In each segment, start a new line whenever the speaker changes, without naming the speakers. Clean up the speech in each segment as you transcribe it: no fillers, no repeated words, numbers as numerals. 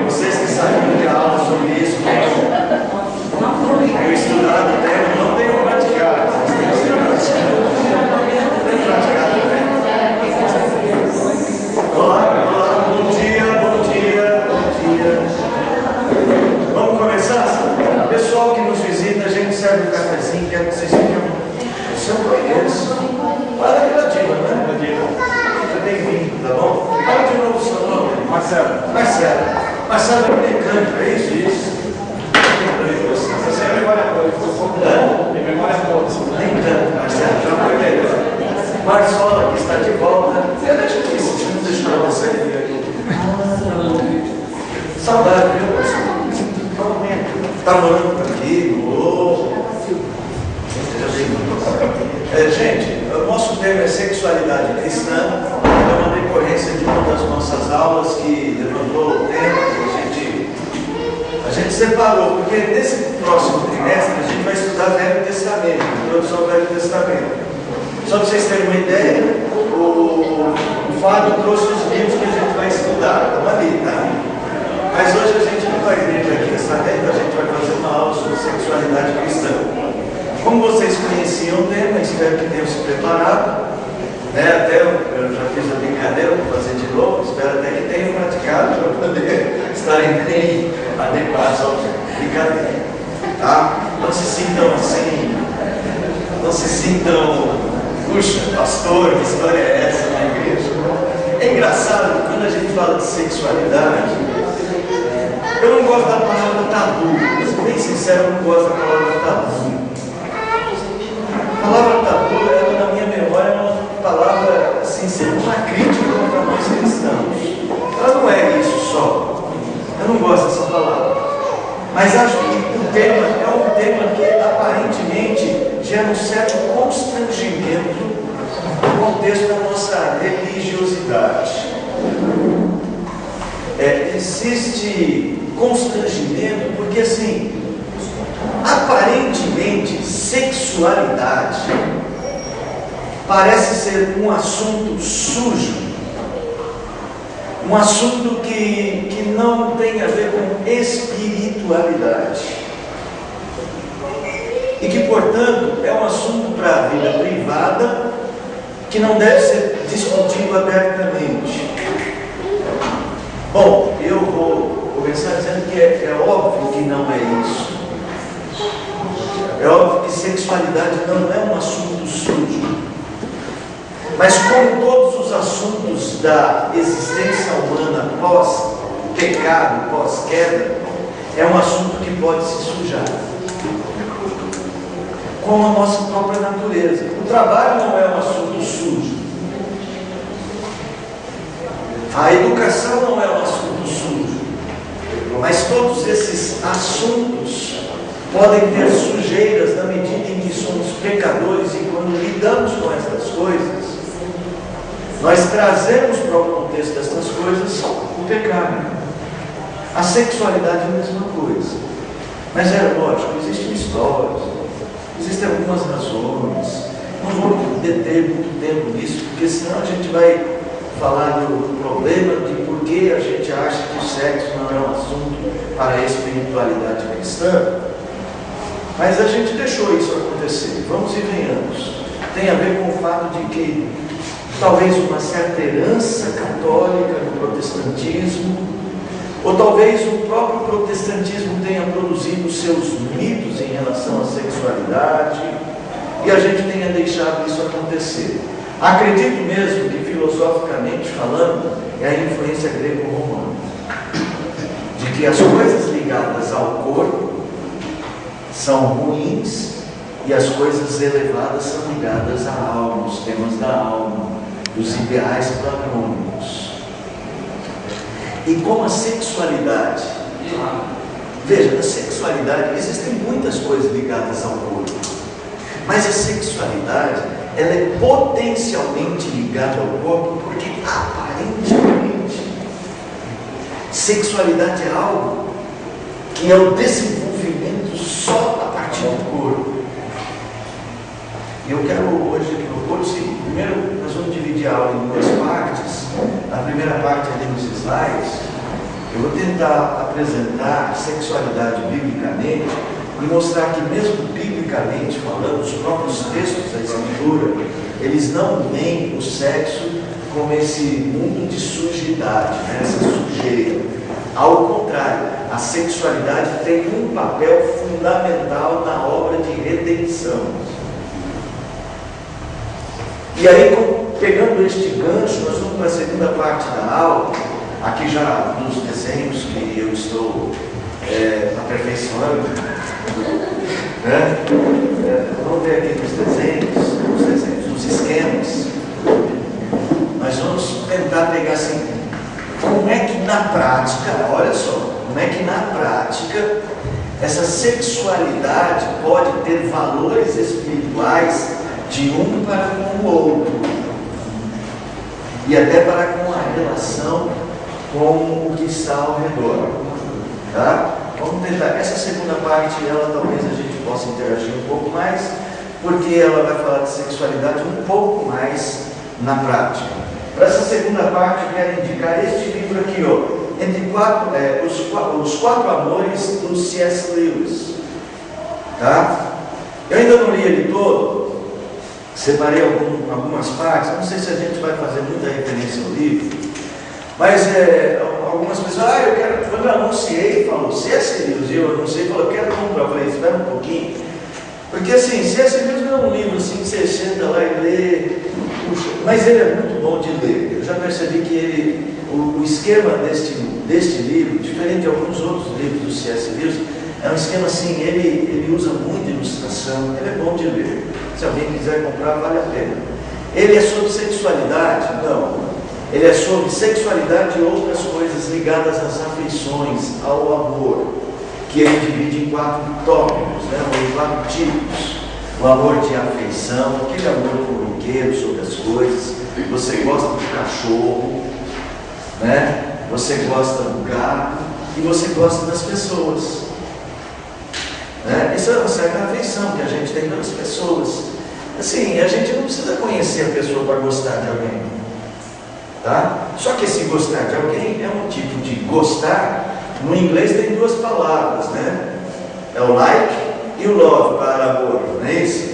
Vocês que sabem que a aula sobre isso, eu estudado o tema, não tenho praticado. Vocês têm praticado. Não tenho praticado também. Olá, bom dia. Vamos começar? Pessoal que nos visita, a gente serve um cafezinho, quero que vocês fiquem. Eu conheço. Fala aí, Ladino, né? Seja bem-vindo, tá bom? Fala de novo o seu nome. Marcelo é mecânico, é isso?
Você é memória boa. Tem memória boa.
Nem tanto, Marcelo, já foi melhor. Marçola, que está de volta. Eu deixo aqui, se não deixou você. Saudade, viu, Marcelo? Está morando por aqui? Gente, o nosso tema é sexualidade cristã. É uma decorrência de uma das nossas aulas que levantou o tema que a gente separou, porque nesse próximo trimestre a gente vai estudar Velho Testamento, introdução ao Velho Testamento. Só para vocês terem uma ideia, o Fábio trouxe os livros que a gente vai estudar, estão ali, tá? Mas hoje a gente não vai ver aqui nessa reta, a gente vai fazer uma aula sobre sexualidade cristã. Como vocês conheciam o tema, espero que tenham se preparado, né? Até eu já fiz a brincadeira, vou fazer de novo, espero até que tenham praticado para poder estarem bem adequados ao brincadeira. Tá? Não se sintam assim, puxa, pastor, que história é essa na igreja? É engraçado, quando a gente fala de sexualidade, eu não gosto da palavra tabu, mas bem sincero, eu não gosto da palavra tabu. A palavra tabu, ela, na minha memória, é uma palavra, assim, sendo uma crítica contra nós cristãos. Ela não é isso só. Eu não gosto dessa palavra. Mas acho que o tema é um tema que aparentemente gera um certo constrangimento no contexto da nossa religiosidade. Existe constrangimento porque, assim, aparentemente, sexualidade parece ser um assunto sujo, um assunto que não tem a ver com espiritualidade e que, portanto, é um assunto para a vida privada que não deve ser discutido abertamente. Bom, eu vou começar dizendo que é óbvio que não é isso. É óbvio que sexualidade não é um assunto sujo. Mas como todos os assuntos da existência humana pós-pecado, pós-queda, é um assunto que pode se sujar. Como a nossa própria natureza. O trabalho não é um assunto sujo. A educação não é um assunto sujo. Mas todos esses assuntos podem ter sujeiras na medida em que somos pecadores e quando lidamos com essas coisas, nós trazemos para o contexto dessas coisas o pecado. A sexualidade é a mesma coisa. Mas é lógico, existem histórias, existem algumas razões. Não vou deter muito tempo nisso, porque senão a gente vai falar do problema de por que a gente acha que o sexo não é um assunto para a espiritualidade cristã. Mas a gente deixou isso acontecer. Vamos e venhamos. Tem a ver com o fato de que talvez uma certa herança católica no protestantismo, ou talvez o próprio protestantismo tenha produzido seus mitos em relação à sexualidade, e a gente tenha deixado isso acontecer. Acredito mesmo que, filosoficamente falando, é a influência greco-romana, de que as coisas ligadas ao corpo são ruins e as coisas elevadas são ligadas à alma, os temas da alma, os ideais platônicos. E como a sexualidade, veja, na sexualidade existem muitas coisas ligadas ao corpo, mas a sexualidade, ela é potencialmente ligada ao corpo, porque aparentemente sexualidade é algo que é o desenvolvimento só a partir do corpo. E eu quero hoje aqui propor o seguinte: primeiro nós vamos dividir a aula em duas partes. A primeira parte ali nos slides, Eu vou tentar apresentar sexualidade biblicamente e mostrar que mesmo biblicamente falando, os próprios textos da Escritura, eles não veem o sexo como esse mundo de sujidade, né? Essa sujeira. Ao contrário, a sexualidade tem um papel fundamental na obra de redenção. E aí, pegando este gancho, nós vamos para a segunda parte da aula, aqui já nos desenhos que eu estou aperfeiçoando, né? Vamos ver aqui nos esquemas. Nós vamos tentar pegar assim, como é que na prática, olha só, como é que na prática essa sexualidade pode ter valores espirituais de um para com o outro e até para com a relação com o que está ao redor, tá? Vamos tentar, essa segunda parte, ela talvez a gente possa interagir um pouco mais, porque ela vai falar de sexualidade um pouco mais na prática. Para essa segunda parte, eu quero indicar este livro aqui, ó, Os Quatro Amores, do C.S. Lewis, tá? Eu ainda não li ele todo, separei algumas partes, não sei se a gente vai fazer muita referência ao livro, mas algumas pessoas, eu quero, quando eu anunciei, falou C.S. Lewis, eu anunciei, falou, eu quero comprar, eu falei, espera um pouquinho, porque assim, C.S. Lewis não é um livro assim que você senta lá e lê, puxa, mas ele é muito bom de ler. Eu já percebi que o esquema deste livro, diferente de alguns outros livros do C.S. Lewis, é um esquema assim, ele usa muita ilustração, ele é bom de ler. Se alguém quiser comprar, vale a pena. Ele é sobre sexualidade? Não. Ele é sobre sexualidade e outras coisas ligadas às afeições, ao amor, que ele divide em 4 tópicos, né? Ou em 4 tipos. O amor de afeição, aquele amor corriqueiro sobre as coisas. Você gosta do cachorro, né? Você gosta do gato e você gosta das pessoas, né? Isso é uma certa afeição que a gente tem pelas pessoas. Assim, a gente não precisa conhecer a pessoa para gostar de alguém, tá? Só que esse gostar de alguém é um tipo de gostar. No inglês tem 2 palavras, né? É o like e o love para amor, não é isso?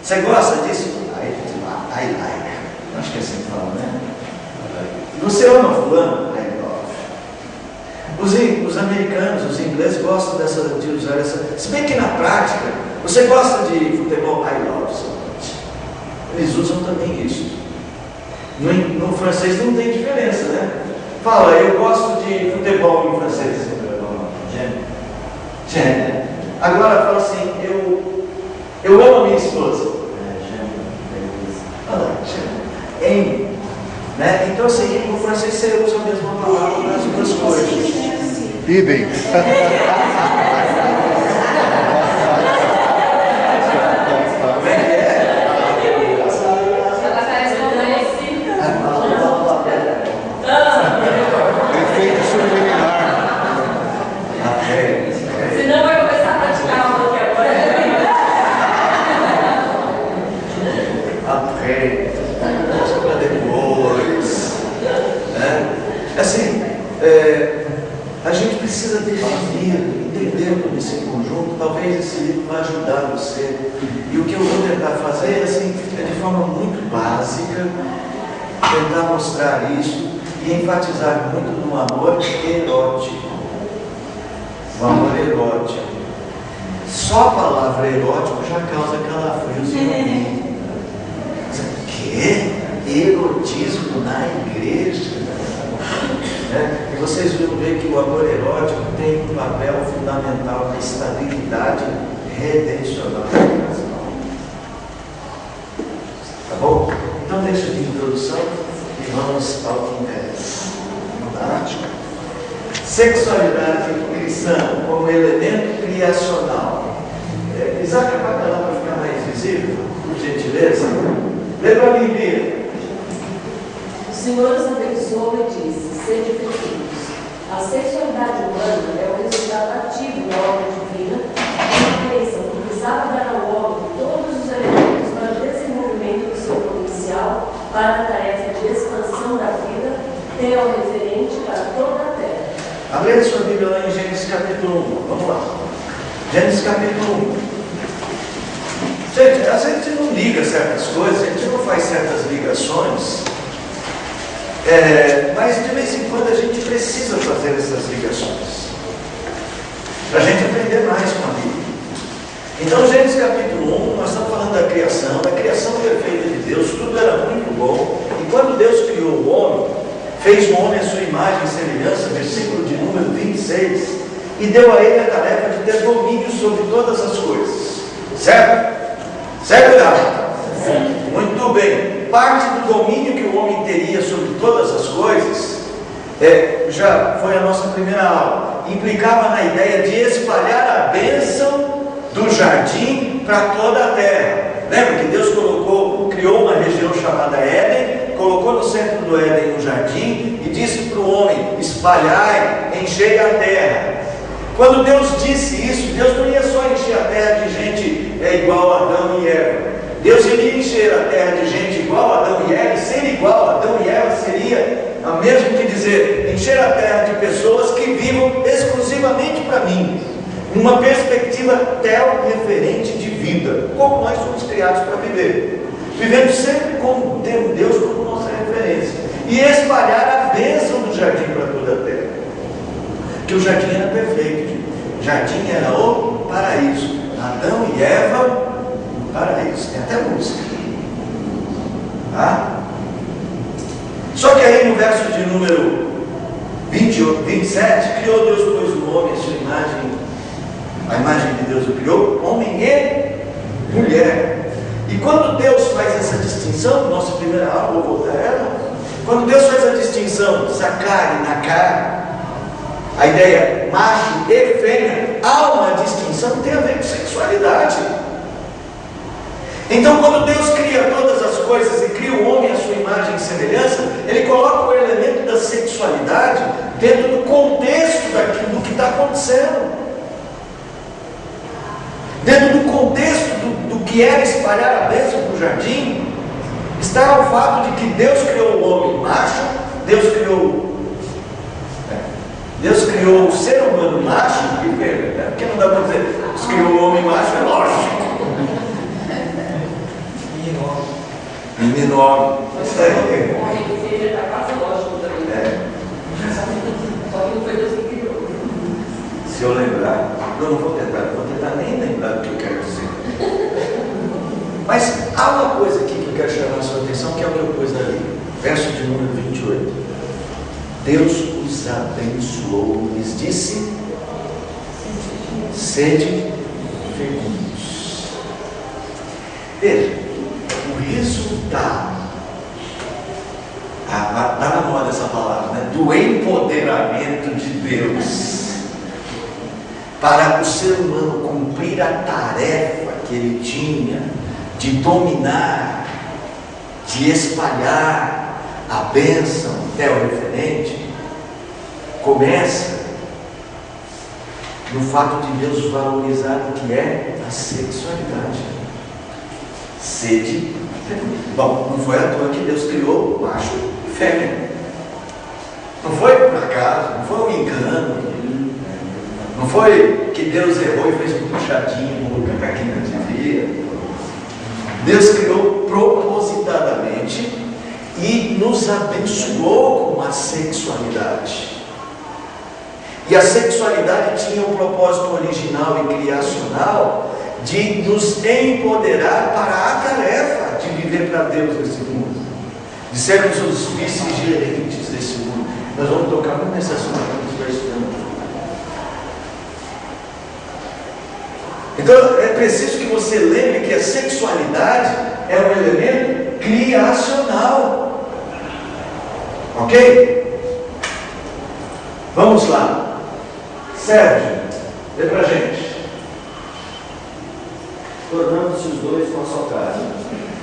Você gosta disso? I like. Acho que é assim que fala, né? Você ama fulano? I love. Os americanos, os ingleses gostam de usar essa. Se bem que na prática, você gosta de futebol? I love so much. Eles usam também isso. No francês não tem diferença, né? Fala, eu gosto de futebol em francês. J'aime. Agora fala assim, eu amo a minha esposa. Fala, j'aime. Né? Então assim, no francês você usa a mesma palavra para as 2 coisas.
Idem.
Como é que é?
Efeito subliminar.
Senão vai começar a praticar aula aqui agora.
Deixa para depois. Né? Assim, a gente precisa definir, entender todo esse conjunto. Talvez esse livro vai ajudar você. E o que eu vou tentar fazer assim, é de forma muito básica, tentar mostrar isso e enfatizar muito no amor erótico. O amor erótico. Só a palavra erótico já causa calafrios em mim. O quê? Erotismo na igreja? Né? E vocês vão ver que o amor erótico tem um papel fundamental na estabilidade redencional do casal. Tá bom? Então deixa de introdução e vamos ao que interessa. Prática. Sexualidade cristã como elemento criacional. Isaac, apaga lá para ficar mais visível, por gentileza. Lê para mim, Bia.
O Senhor os abençoou e disse: sede fecundos. A sexualidade humana é o resultado ativo da obra divina, uma bênção que precisava dar ao homem todos os elementos para o desenvolvimento do seu potencial para a tarefa de expansão da vida, referente para toda a terra.
Abre a sua Bíblia lá em Gênesis capítulo 1. Vamos lá. Gênesis capítulo 1. Gente, às vezes a gente não liga certas coisas, a gente não faz certas ligações, mas de vez em quando a gente precisa fazer essas ligações, para a gente aprender mais com a Bíblia. Então, Gênesis capítulo 1, nós estamos falando da criação perfeita de Deus, tudo era muito bom, e quando Deus criou o homem, fez o homem à sua imagem e semelhança, versículo de número 26, e deu a ele a tarefa de ter domínio sobre todas as coisas. Certo? Certo, Gabriel? Sim. Muito bem. Parte do domínio que o homem teria sobre todas as coisas, já foi a nossa primeira aula, implicava na ideia de espalhar a bênção do jardim para toda a terra. Lembra que Deus criou uma região chamada Éden, colocou no centro do Éden um jardim e disse para o homem: espalhai, enchei a terra. Quando Deus disse isso, Deus não ia só encher a terra de gente igual a Adão e Eva. Deus iria encher a terra de gente igual a Adão e Eva, e ser igual a Adão e Eva seria o mesmo que dizer, encher a terra de pessoas que vivam exclusivamente para mim, numa perspectiva tel-referente de vida, como nós somos criados para viver, vivendo sempre tendo Deus como nossa referência, e espalhar a bênção do jardim para toda a terra. Que o jardim era perfeito, o jardim era o paraíso, Adão e Eva no paraíso, tem até música, tá? Só que aí no verso de número 27, criou Deus, pois, o homem, a sua imagem, a imagem de Deus o criou, homem e mulher. E quando Deus faz essa distinção, nossa primeira aula, vou voltar a ela, quando Deus faz a distinção, sacar e nacar, a ideia macho e fêmea, há uma distinção que tem a ver com sexualidade. Então, quando Deus cria todas as coisas e cria o homem à sua imagem e semelhança, Ele coloca o elemento da sexualidade dentro do contexto daquilo que está acontecendo, dentro do contexto do que era espalhar a bênção para o jardim. Está o fato de que Deus criou o homem macho, Deus criou o ser humano macho e fêmea, né? Porque não dá para dizer, Deus criou o homem macho, é lógico. Menino homem. Isso aí.
O homem e fêmea está quase lógico também. Só que não foi Deus que criou.
Se eu lembrar, não vou tentar nem lembrar do que eu quero dizer. Mas há uma coisa aqui que eu quero chamar a sua atenção, que é o que eu pus ali, verso de número 28. Deus os abençoou, lhes disse: sede fecundos. Veja, o resultado, está na moda essa palavra, né? Do empoderamento de Deus para o ser humano cumprir a tarefa que ele tinha de dominar, de espalhar a bênção tel-referente, começa no fato de Deus valorizar o que é a sexualidade. Sede. Bom, não foi à toa que Deus criou macho e fêmea. Não foi por acaso, não foi um engano, não foi que Deus errou e fez um puxadinho no lugar que não devia. Deus criou propositadamente e nos abençoou com a sexualidade. E a sexualidade tinha um propósito original e criacional de nos empoderar para a tarefa de viver para Deus nesse mundo, de sermos os vice-gerentes desse mundo. Nós vamos tocar muito nesse assunto que a gente vai estudando. Então é preciso que você lembre que a sexualidade é um elemento criacional. Ok? Vamos lá. Sérgio, dê pra gente.
Tornando-se os dois uma só carne.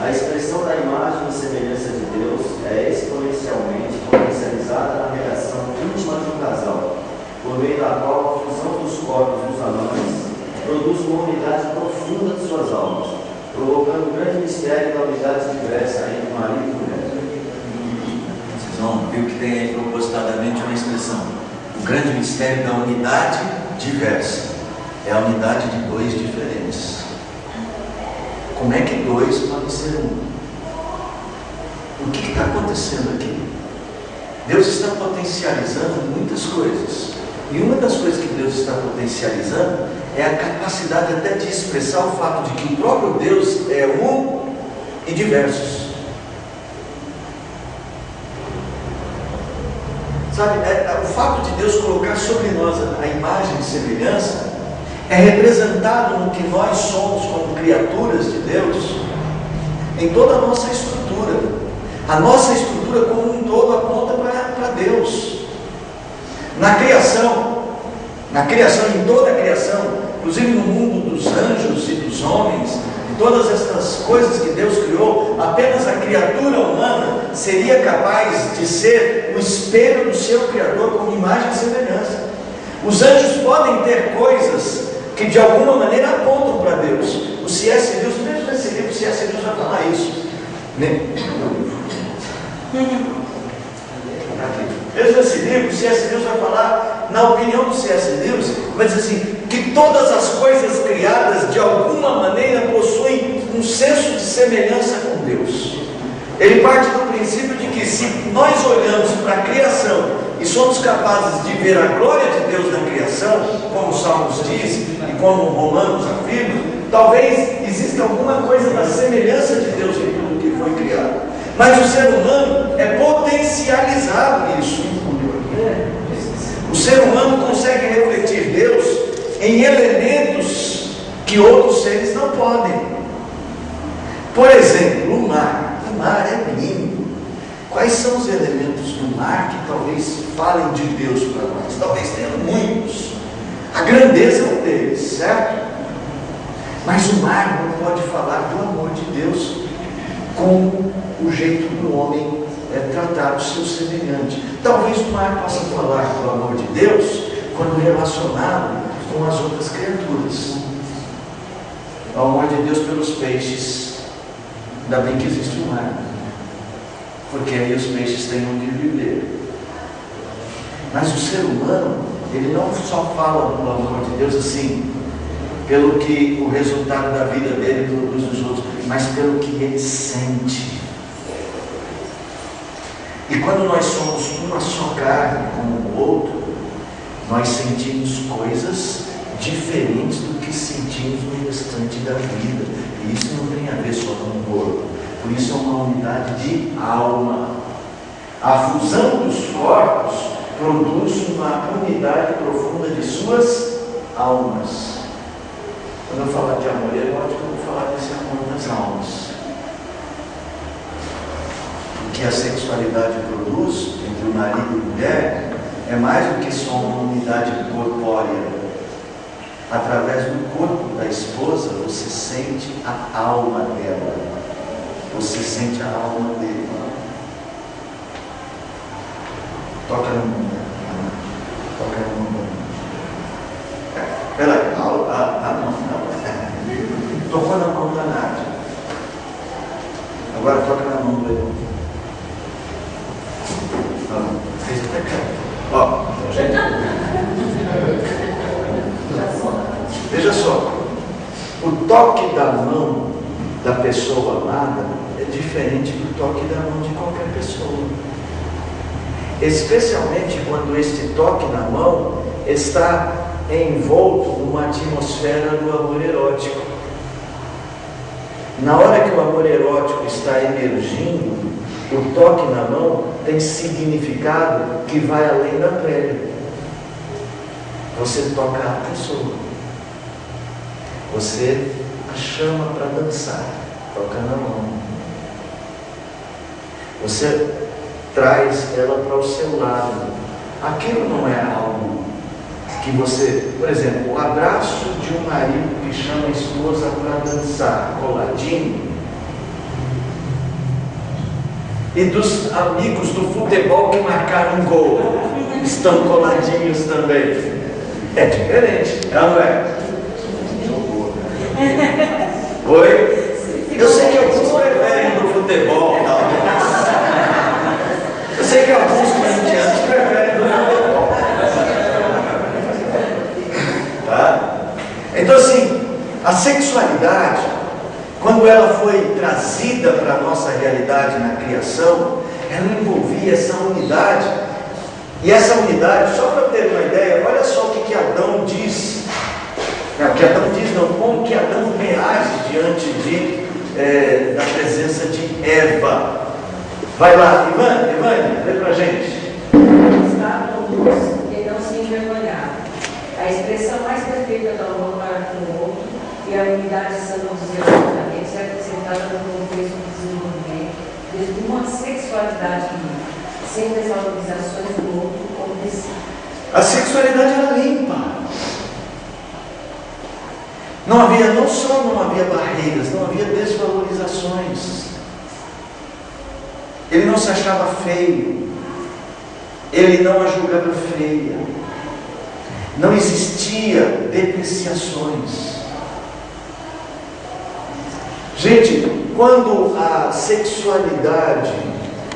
A expressão da imagem e semelhança de Deus é exponencialmente potencializada na relação íntima de um casal, por meio da qual a fusão dos corpos dos amantes produz uma unidade profunda de suas almas, provocando o grande mistério da unidade diversa entre marido e mulher.
Vocês vão ver o que tem aí propositadamente uma expressão. O grande mistério da unidade diversa é a unidade de dois diferentes. Como é que dois podem ser um? O que está acontecendo aqui? Deus está potencializando muitas coisas. E uma das coisas que Deus está potencializando é a capacidade até de expressar o fato de que o próprio Deus é um e diversos. Sabe, o fato de Deus colocar sobre nós a imagem e semelhança é representado no que nós somos como criaturas de Deus, em toda a nossa estrutura. A nossa estrutura como um todo aponta para Deus. Na criação, em toda a criação, inclusive no mundo dos anjos e dos homens, em todas essas coisas que Deus criou, apenas a criatura humana seria capaz de ser o espelho do seu Criador como imagem e semelhança. Os anjos podem ter coisas que de alguma maneira apontam para Deus. O C.S. Lewis, mesmo nesse livro, o C.S. Lewis vai falar isso, né? Mesmo nesse livro, o C.S. Lewis vai falar, na opinião do C.S. Lewis, vai dizer assim, que todas as coisas criadas de alguma maneira possuem um senso de semelhança com Deus. Ele parte do princípio de que se nós olhamos para a criação e somos capazes de ver a glória de Deus na criação, como os Salmos diz e como Romanos afirma, talvez exista alguma coisa da semelhança de Deus em tudo que foi criado. Mas o ser humano é potencializado nisso. O ser humano consegue refletir Deus em elementos que outros seres não podem. Por exemplo, o mar. O mar é lindo. Quais são os elementos do mar que talvez falem de Deus para nós? Talvez tenham muitos. A grandeza é um deles, certo? Mas o mar não pode falar do amor de Deus como o jeito do homem tratar o seu semelhante. Talvez o mar possa falar do amor de Deus quando relacionado com as outras criaturas. O amor de Deus pelos peixes. Ainda bem que existe o mar, porque aí os peixes têm onde viver. Mas o ser humano, ele não só fala do amor de Deus assim, pelo que o resultado da vida dele produz nos outros, mas pelo que ele sente. E quando nós somos uma só carne como o outro, nós sentimos coisas diferentes do que sentimos no restante da vida. E isso não tem a ver só com o corpo. Por isso é uma unidade de alma. A fusão dos corpos produz uma unidade profunda de suas almas. Quando eu falar de amor erótico, eu vou falar desse amor das almas. O que a sexualidade produz entre o marido e a mulher é mais do que só uma unidade corpórea. Através do corpo da esposa, você sente a alma dela. Você sente a alma dele. Toca na mão. Toca na mão. Peraí, a mão não. Tocou na mão da Nádia. Agora toca na mão do irmão. Fez até cá. Ó. Veja só. O toque da mão da pessoa amada é diferente do toque da mão de qualquer pessoa. Especialmente quando este toque na mão está envolto numa atmosfera do amor erótico. Na hora que o amor erótico está emergindo, o toque na mão tem significado que vai além da pele. Você toca a pessoa. Você a chama para dançar, toca na mão. Você traz ela para o seu lado. Aquilo não é algo que você, por exemplo, o abraço de um marido que chama a esposa para dançar, coladinho, e dos amigos do futebol que marcaram um gol, estão coladinhos também. É diferente, não é? Oi? Eu sei que alguns preferem no futebol, não. Eu sei que alguns corintianos preferem no futebol. A sexualidade, quando ela foi trazida para a nossa realidade na criação, ela envolvia essa unidade. E essa unidade, só para ter uma ideia, olha só o que Adão diz. Não, o que Adão diz não, como que Adão reage diante da presença de Eva. Vai lá, Ivane, lê para a gente.
Estavam luz e não se envergonharam. A expressão mais perfeita do amor para com o outro e a unidade sã dos relacionamentos é apresentada no contexto do desenvolvimento de uma sexualidade limpa, sem desvalorizações do outro ou de si.
A sexualidade era limpa. Não havia barreiras, não havia desvalorizações. Ele não se achava feio. Ele não a julgava feia. Não existia depreciações. Gente, quando a sexualidade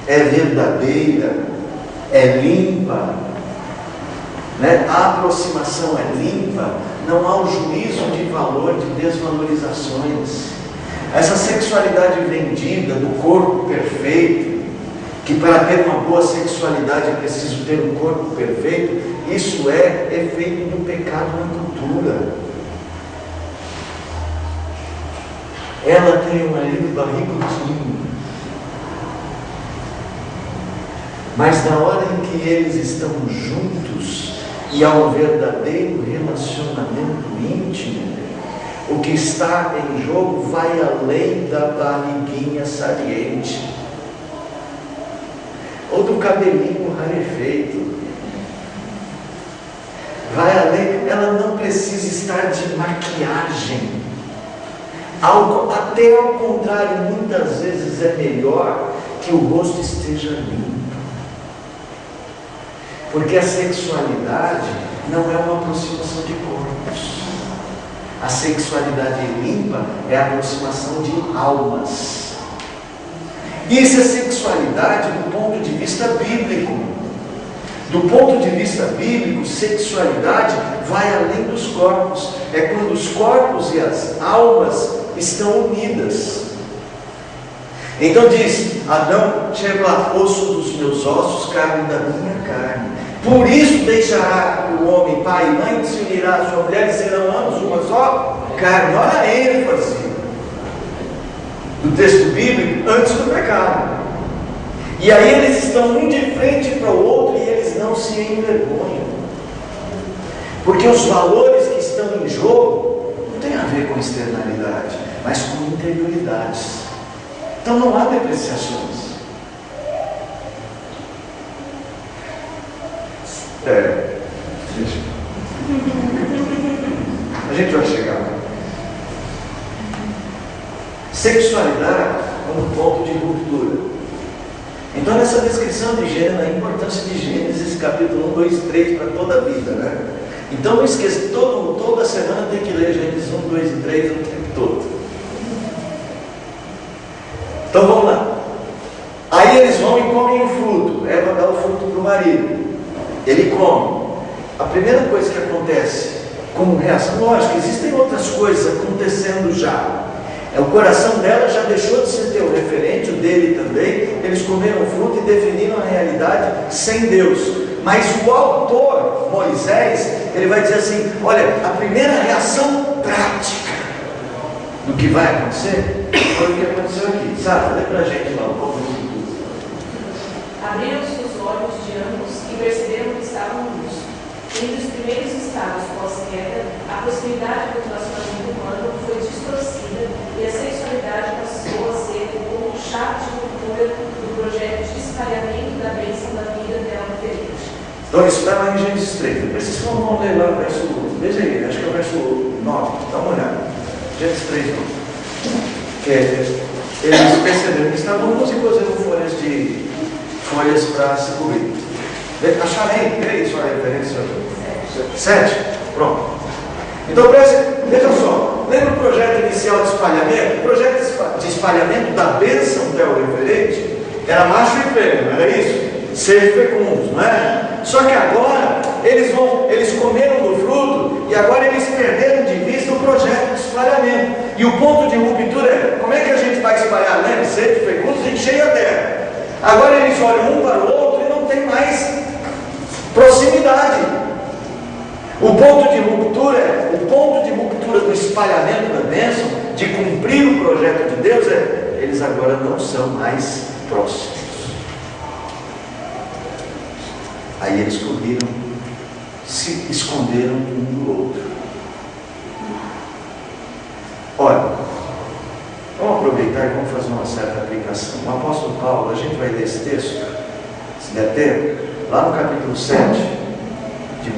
é verdadeira, é limpa, né? A aproximação é limpa, não há o juízo de valor de desvalorizações. Essa sexualidade vendida do corpo perfeito, que para ter uma boa sexualidade é preciso ter um corpo perfeito, isso é efeito do pecado na cultura. Ela tem um marido barrigudinho, mas na hora em que eles estão juntos e há um verdadeiro relacionamento íntimo, o que está em jogo vai além da barriguinha saliente ou do cabelinho rarefeito. Vai além, ela não precisa estar de maquiagem. Até ao contrário, muitas vezes é melhor que o rosto esteja limpo. Porque a sexualidade não é uma aproximação de corpos. A sexualidade limpa é a aproximação de almas. Isso é sexualidade do ponto de vista bíblico. Do ponto de vista bíblico, sexualidade vai além dos corpos. É quando os corpos e as almas estão unidas. Então diz, Adão chega lá, osso dos meus ossos, carne da minha carne. Por isso deixará o homem pai e mãe, se unirá a sua mulher e serão ambos uma só carne. Olha a ênfase do texto bíblico antes do pecado. E aí eles estão um de frente para o outro e eles não se envergonham. Porque os valores que estão em jogo não tem a ver com externalidade, mas com interioridades. Então não há depreciações. A gente vai chegar lá. Sexualidade como ponto de ruptura. Então nessa descrição de Gênesis, a importância de Gênesis, capítulo 1, 2 e 3 para toda a vida, né? Então não esqueça, toda semana tem que ler Gênesis 1, 2 e 3 o tempo todo. Então vamos lá. Aí eles vão e comem o fruto. Eva dá o fruto para o marido. Ele come. A primeira coisa que acontece como reação, lógico, existem outras coisas acontecendo já. O coração dela já deixou de ser teu referente, o dele também. Eles comeram o fruto e definiram a realidade sem Deus. Mas o autor, Moisés, ele vai dizer assim, olha, a primeira reação prática do que vai acontecer foi o que aconteceu aqui. Sabe, lê pra gente lá um pouco disso tudo.
Abriram-se os olhos de ambos e perceberam que estavam nus. Entre os primeiros estados pós-queda, a possibilidade do relacionamento humano foi distorcida e a sexualidade passou a ser o ponto-chave de ruptura do projeto de espalhamento da bênção da vida dela diferente.
Então isso está lá em Gênesis 3. Depois vocês vão ler lá o verso, veja aí, acho que é o verso 9, dá uma olhada. Gênesis 3, 9. Que eles perceberam que estavam nus e cozeram folhas para se cobrir. Acharei, peraí, sua referência. 7. Pronto. Então veja só, lembra o projeto inicial de espalhamento? O projeto de espalhamento da bênção referente era macho e fêmea, não era isso? Ser fecundos, não é? Só que agora eles comeram do fruto e agora eles perderam de vista o projeto de espalhamento. Agora eles olham um para o outro e não tem mais proximidade. O ponto de ruptura do espalhamento da bênção, de cumprir o projeto de Deus, eles agora não são mais próximos. Aí eles se esconderam um do outro. Olha, vamos aproveitar e vamos fazer uma certa aplicação. O apóstolo Paulo, a gente vai ler esse texto, se der tempo, lá no capítulo 7 de 1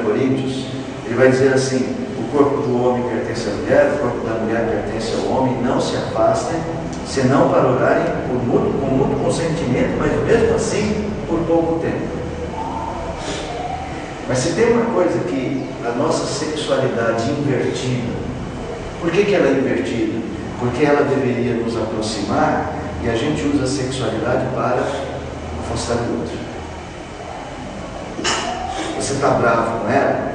Coríntios, ele vai dizer assim: o corpo do homem pertence à mulher, o corpo da mulher pertence ao homem, não se afastem, senão para orarem com muito consentimento, mas mesmo assim por pouco tempo. Mas se tem uma coisa que a nossa sexualidade invertida, por que ela é invertida? Porque ela deveria nos aproximar e a gente usa a sexualidade para afastar o outro. Você está bravo com ela?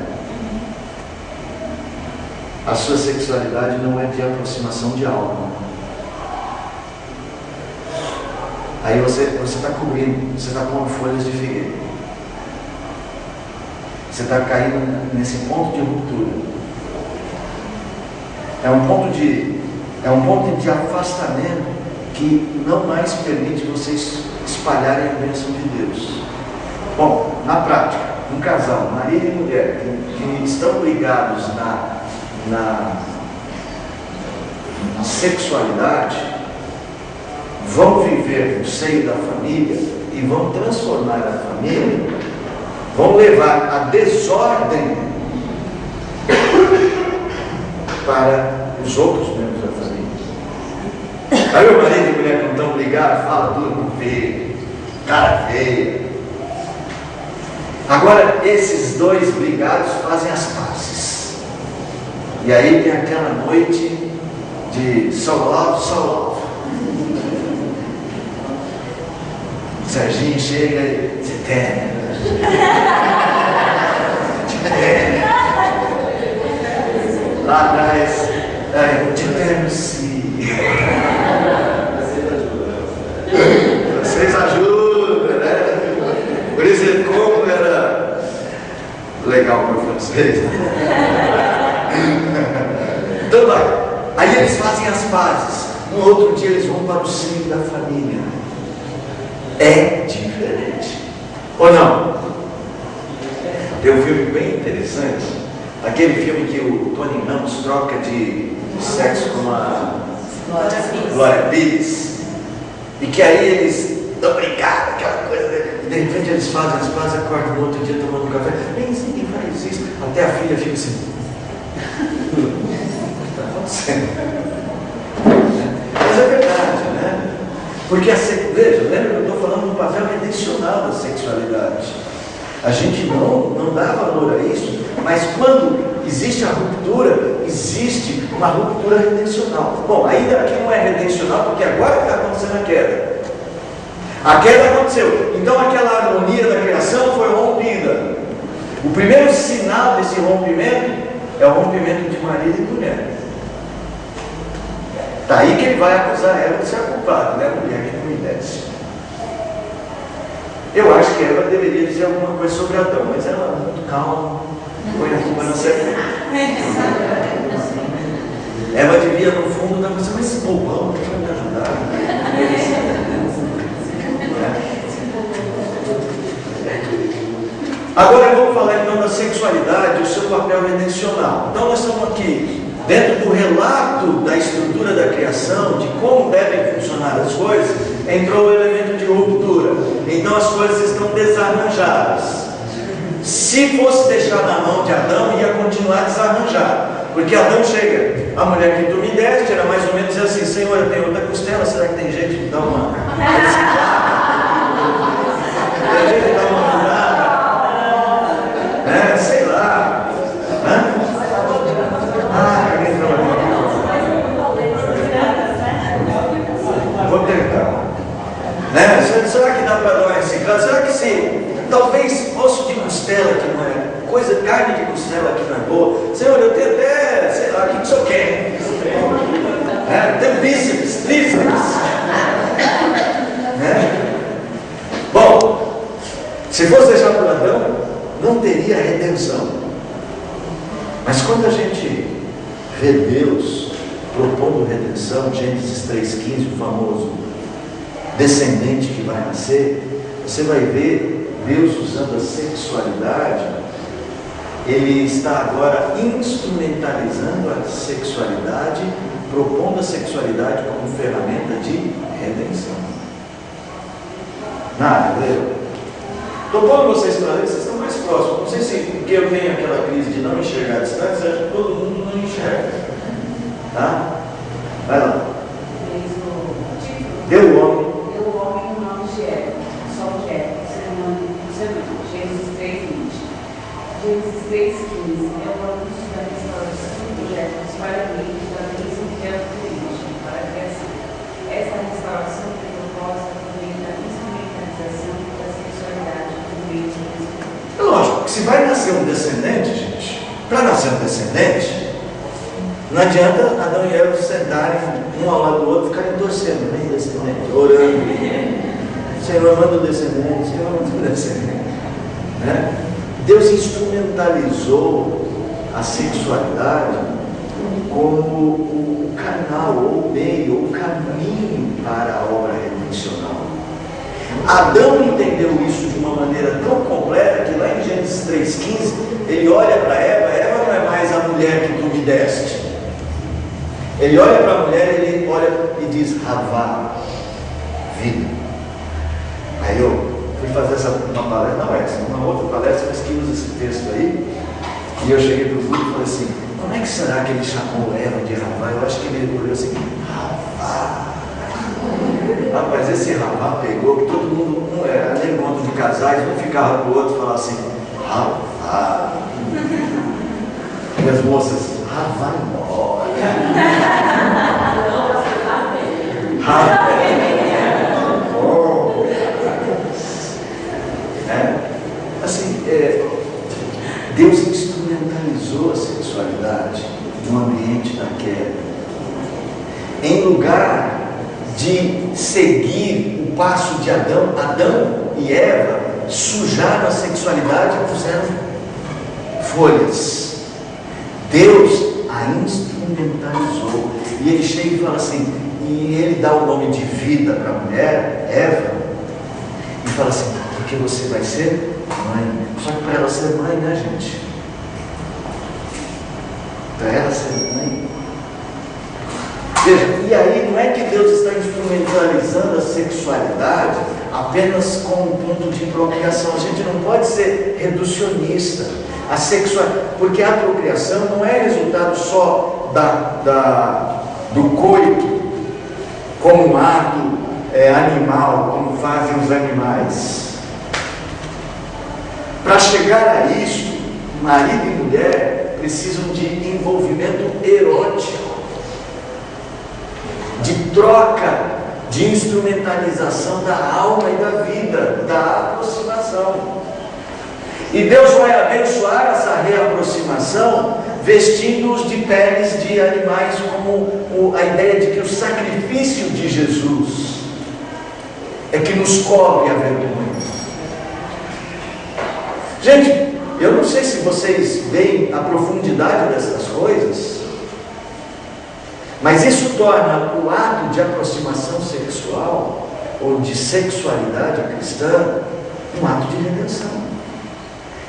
A sua sexualidade não é de aproximação de alma. Aí você está cobrindo, você está com folhas de figueira. Você está caindo nesse ponto de ruptura. É um ponto de afastamento que não mais permite vocês espalharem a bênção de Deus. Bom, na prática, um casal, marido e mulher, que estão ligados na sexualidade, vão viver no seio da família e vão transformar a família, vão levar a desordem para os outros membros da família. Aí o marido e a mulher que não estão ligados, fala tudo feio, cara feia. Agora esses dois brigados fazem as pazes. E aí tem aquela noite de so love. Serginho chega e te tem. Lá atrás, te temo sim. Vocês ajudam, né? Por isso ele como era legal para o francês. Então vai. Aí eles fazem as pazes. No outro dia eles vão para o seio da família. É diferente. Ou não? Tem um filme bem interessante. Aquele filme que o Tony Ramos troca de sexo com a Glória Pires. E que aí eles dão brincada, aquela coisa. De repente eles fazem as pazes, acordam no outro dia tomando um café. Nem ninguém faz isso. Até a filha fica assim. Está acontecendo. Mas é verdade, né? Porque veja, lembra que eu estou falando do papel redencional da sexualidade. A gente não dá valor a isso, mas quando existe a ruptura, existe uma ruptura redencional. Bom, ainda aqui não é redencional, porque agora está acontecendo a queda. A queda aconteceu, então aquela harmonia da criação foi rompida. O primeiro sinal desse rompimento é o rompimento de marido e mulher. Daí que ele vai acusar ela de ser a culpada, né? A mulher que não obedece. Eu acho que ela deveria dizer alguma coisa sobre Adão, mas ela muito calma, põe a culpa na serpente. Ela devia no fundo dar uma coisa, mas esse bobão não vai me ajudar. Agora vamos falar então da sexualidade e o seu papel redencional. Então nós estamos aqui dentro do relato da estrutura da criação, de como devem funcionar as coisas, entrou o elemento de ruptura. Então as coisas estão desarranjadas. Se fosse deixar na mão de Adão, ia continuar desarranjado. Porque Adão chega, a mulher que tu me deste era mais ou menos assim: Senhor, eu tenho outra costela, será que tem jeito de dar uma? Tem jeito de dar uma mudada? Sei lá. Vou tentar. Será que dá para dar uma reciclada? Será que se talvez osso de costela que não é carne de costela que não é boa? Senhor, eu tenho até, sei lá, o que o senhor quer? Tem bíceps, tríceps. Se fosse deixar por Adão, não teria redenção. Mas quando a gente vê Deus propondo redenção, Gênesis 3,15, o famoso descendente que vai nascer, você vai ver Deus usando a sexualidade. Ele está agora instrumentalizando a sexualidade, propondo a sexualidade como ferramenta de redenção. Nada, entendeu? Estou pondo vocês para ler, vocês estão mais próximos. Não sei se porque eu tenho aquela crise de não enxergar a distância, acho que todo mundo não enxerga. Tá? Vai lá. Deu o homem
o nome de Eva, só o Eva, ser humano, Gênesis 3:20. Gênesis 3:15 é o anúncio da restauração do projeto dos paramentos da bênção que é o origem para a criação. Esta restauração foi proposta por meio da instrumentalização da sexualidade do meio de Cristo.
É lógico que se vai nascer um descendente, gente, para nascer um descendente, não adianta Adão e Eva sentarem um ao lado do outro, ficarem torcendo, nem descendente, orando. Senhor, manda o descendente, Senhor, manda o descendente. Né? Deus instrumentalizou a sexualidade como o canal, ou o meio, ou o caminho para a obra redencional. Adão entendeu isso de uma maneira tão completa que lá em Gênesis 3,15 ele olha para Eva não é mais a mulher que tu me deste. Ele olha para a mulher, ele olha e diz, Havá, vida. Aí eu fui fazer uma palestra, não essa, uma outra palestra, mas que usa esse texto aí, e eu cheguei para o grupo e falei assim, como é que será que ele chamou Eva de Havá? Eu acho que ele olhou assim, Havá. Rapaz, esse Havá pegou, que todo mundo, não era nem encontro de casais, um ficava para o outro e falava assim, Havá. E as moças, Havá embora. Assim, Deus instrumentalizou a sexualidade no ambiente da queda. Em lugar de seguir o passo de Adão e Eva sujaram a sexualidade e puseram folhas. Deus a instrumentalizou. E ele chega e fala assim, e ele dá o nome de vida para a mulher, Eva, e fala assim, porque você vai ser mãe. Só que para ela ser mãe, né, gente? Para ela ser mãe. Veja, e aí não é que Deus está instrumentalizando a sexualidade apenas com um ponto de procriação. A gente não pode ser reducionista. A porque a procriação não é resultado só do coito como um ato animal, como fazem os animais. Para chegar a isso, marido e mulher precisam de envolvimento erótico, de troca, de instrumentalização da alma e da vida, da aproximação. E Deus vai abençoar essa reaproximação vestindo-os de peles de animais, como a ideia de que o sacrifício de Jesus é que nos cobre a vergonha. Gente, eu não sei se vocês veem a profundidade dessas coisas, mas isso torna o ato de aproximação sexual ou de sexualidade cristã um ato de redenção.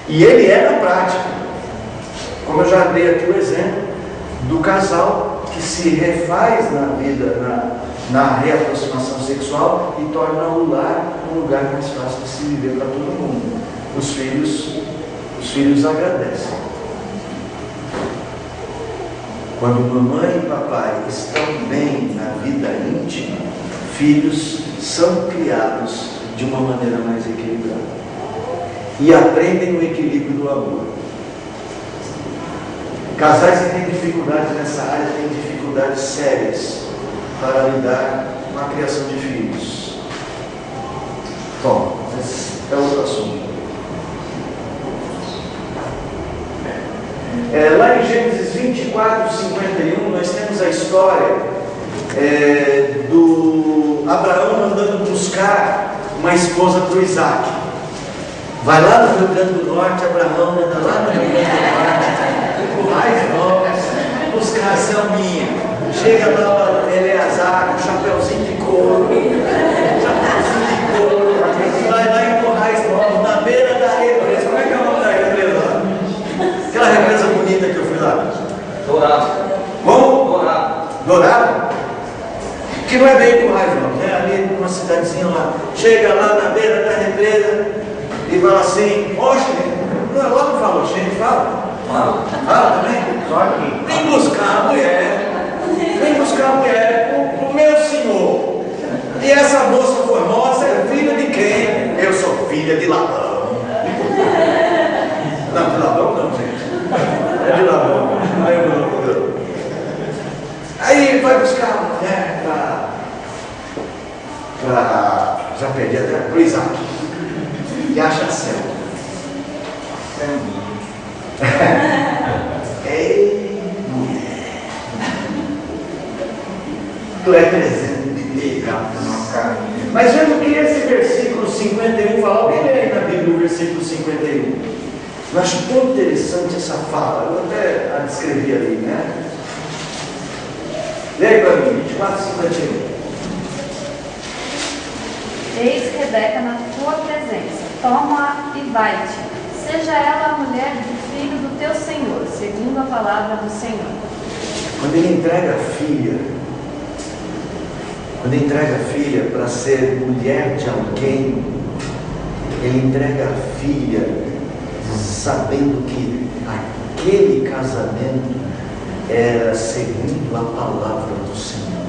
E ele é na prática, como eu já dei aqui o exemplo do casal que se refaz na vida, na reaproximação sexual e torna o lar um lugar mais fácil de se viver para todo mundo. Os filhos agradecem. Quando mamãe e papai estão bem na vida íntima, filhos são criados de uma maneira mais equilibrada e aprendem o equilíbrio do amor. Casais que têm dificuldades nessa área têm dificuldades sérias para lidar com a criação de filhos. Bom, esse é outro assunto. Lá em Gênesis 24:51, nós temos a história do Abraão mandando buscar uma esposa para o Isaac. Vai lá no Rio Grande do Norte, Abraão anda lá no Rio Grande do Norte, com mais novos, buscar a Selminha. Chega lá, Eleazar, com chapeuzinho de couro, vai lá em Corrais Novos, na beira da represa. Como é que é o nome da represa lá? Aquela represa bonita que eu fui lá.
Dourado.
Como?
Dourado.
Dourado? Que não é bem Corrais Novos, é ali numa cidadezinha lá. Chega lá na beira da represa e fala assim, oxe, não, lá não fala oxe, ele fala. Fala também?
Só aqui.
Vem buscar a mulher pro meu senhor. E essa moça formosa é filha de quem? Eu sou filha de Labão. Não, de Labão não, gente. É de Labão, não lembro o nome dele. Aí vai buscar a mulher já perdi até, pro Isaac. E acha a Selma. Ei, mulher. Tu é presente de Deus. Mas vendo que esse versículo 51 fala, alguém lê aí na Bíblia o versículo 51. Eu acho tão interessante essa fala, eu até a descrevi ali, né? Leia para mim, 24:51.
Eis Rebeca na tua presença, toma-a e vai-te. Seja ela a mulher do filho do teu Senhor, segundo a palavra do Senhor.
Quando ele entrega a filha para ser mulher de alguém, ele entrega a filha sabendo que aquele casamento era segundo a palavra do Senhor.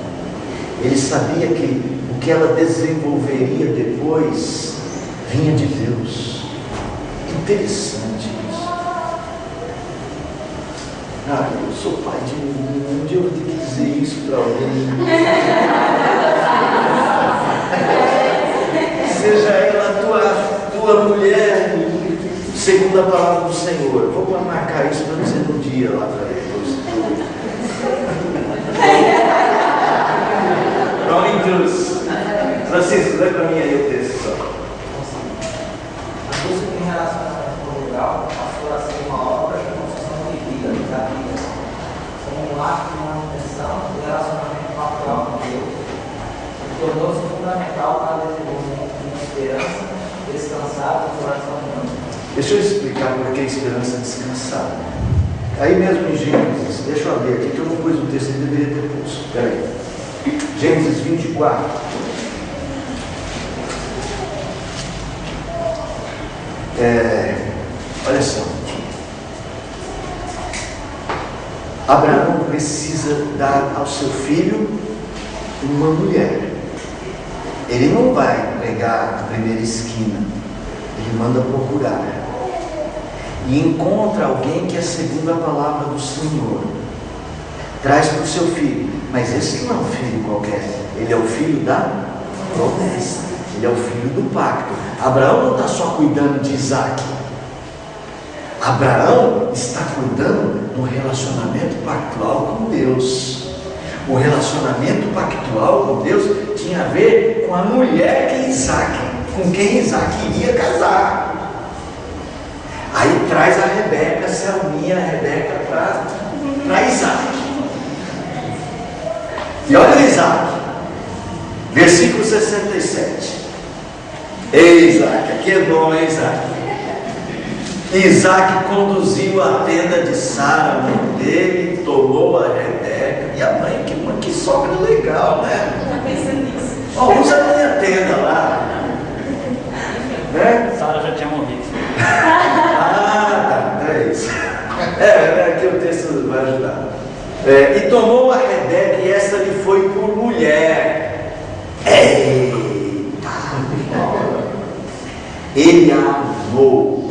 Ele sabia que o que ela desenvolveria depois vinha de Deus. Interessante isso. Eu sou pai de menino, um dia eu vou ter que dizer isso para alguém. Seja ela tua mulher, segundo a palavra do Senhor. Vou marcar isso para dizer no dia lá para ele. Francisco, lê para mim aí o texto só.
A música em relacionamento conjugal passou a ser uma obra de construção de vida da vida, como um ato de manutenção do relacionamento atual com Deus, e tornou-se fundamental para o desenvolvimento de uma esperança descansada no coração humano.
Deixa eu explicar por que a esperança descansada. Aí mesmo em Gênesis, deixa eu abrir aqui que eu não pus o texto, ele deveria ter posto. Espera aí. Gênesis 24. Olha só. Abraão precisa dar ao seu filho uma mulher. Ele não vai pegar a primeira esquina. Ele manda procurar. E encontra alguém que é segundo a palavra do Senhor. Traz para o seu filho. Mas esse não é um filho qualquer. Ele é o filho da promessa. Ele é o filho do pacto. Abraão não está só cuidando de Isaac. Abraão está cuidando do relacionamento pactual com Deus. O relacionamento pactual com Deus tinha a ver com a mulher com quem Isaac iria casar. Aí traz a Rebeca, Selminha, a Rebeca para Isaac. E olha Isaac, versículo 67. Ei Isaac, aqui é bom, hein Isaac? Isaac conduziu a tenda de Sara, mãe dele, tomou a Rebeca. E a mãe, que sogra legal, né? Usa a minha tenda lá. Né?
Sara já tinha morrido.
Tá, é isso. Aqui o texto vai ajudar. E tomou a Rebeca e essa lhe foi por mulher. Eita! Ele a amou.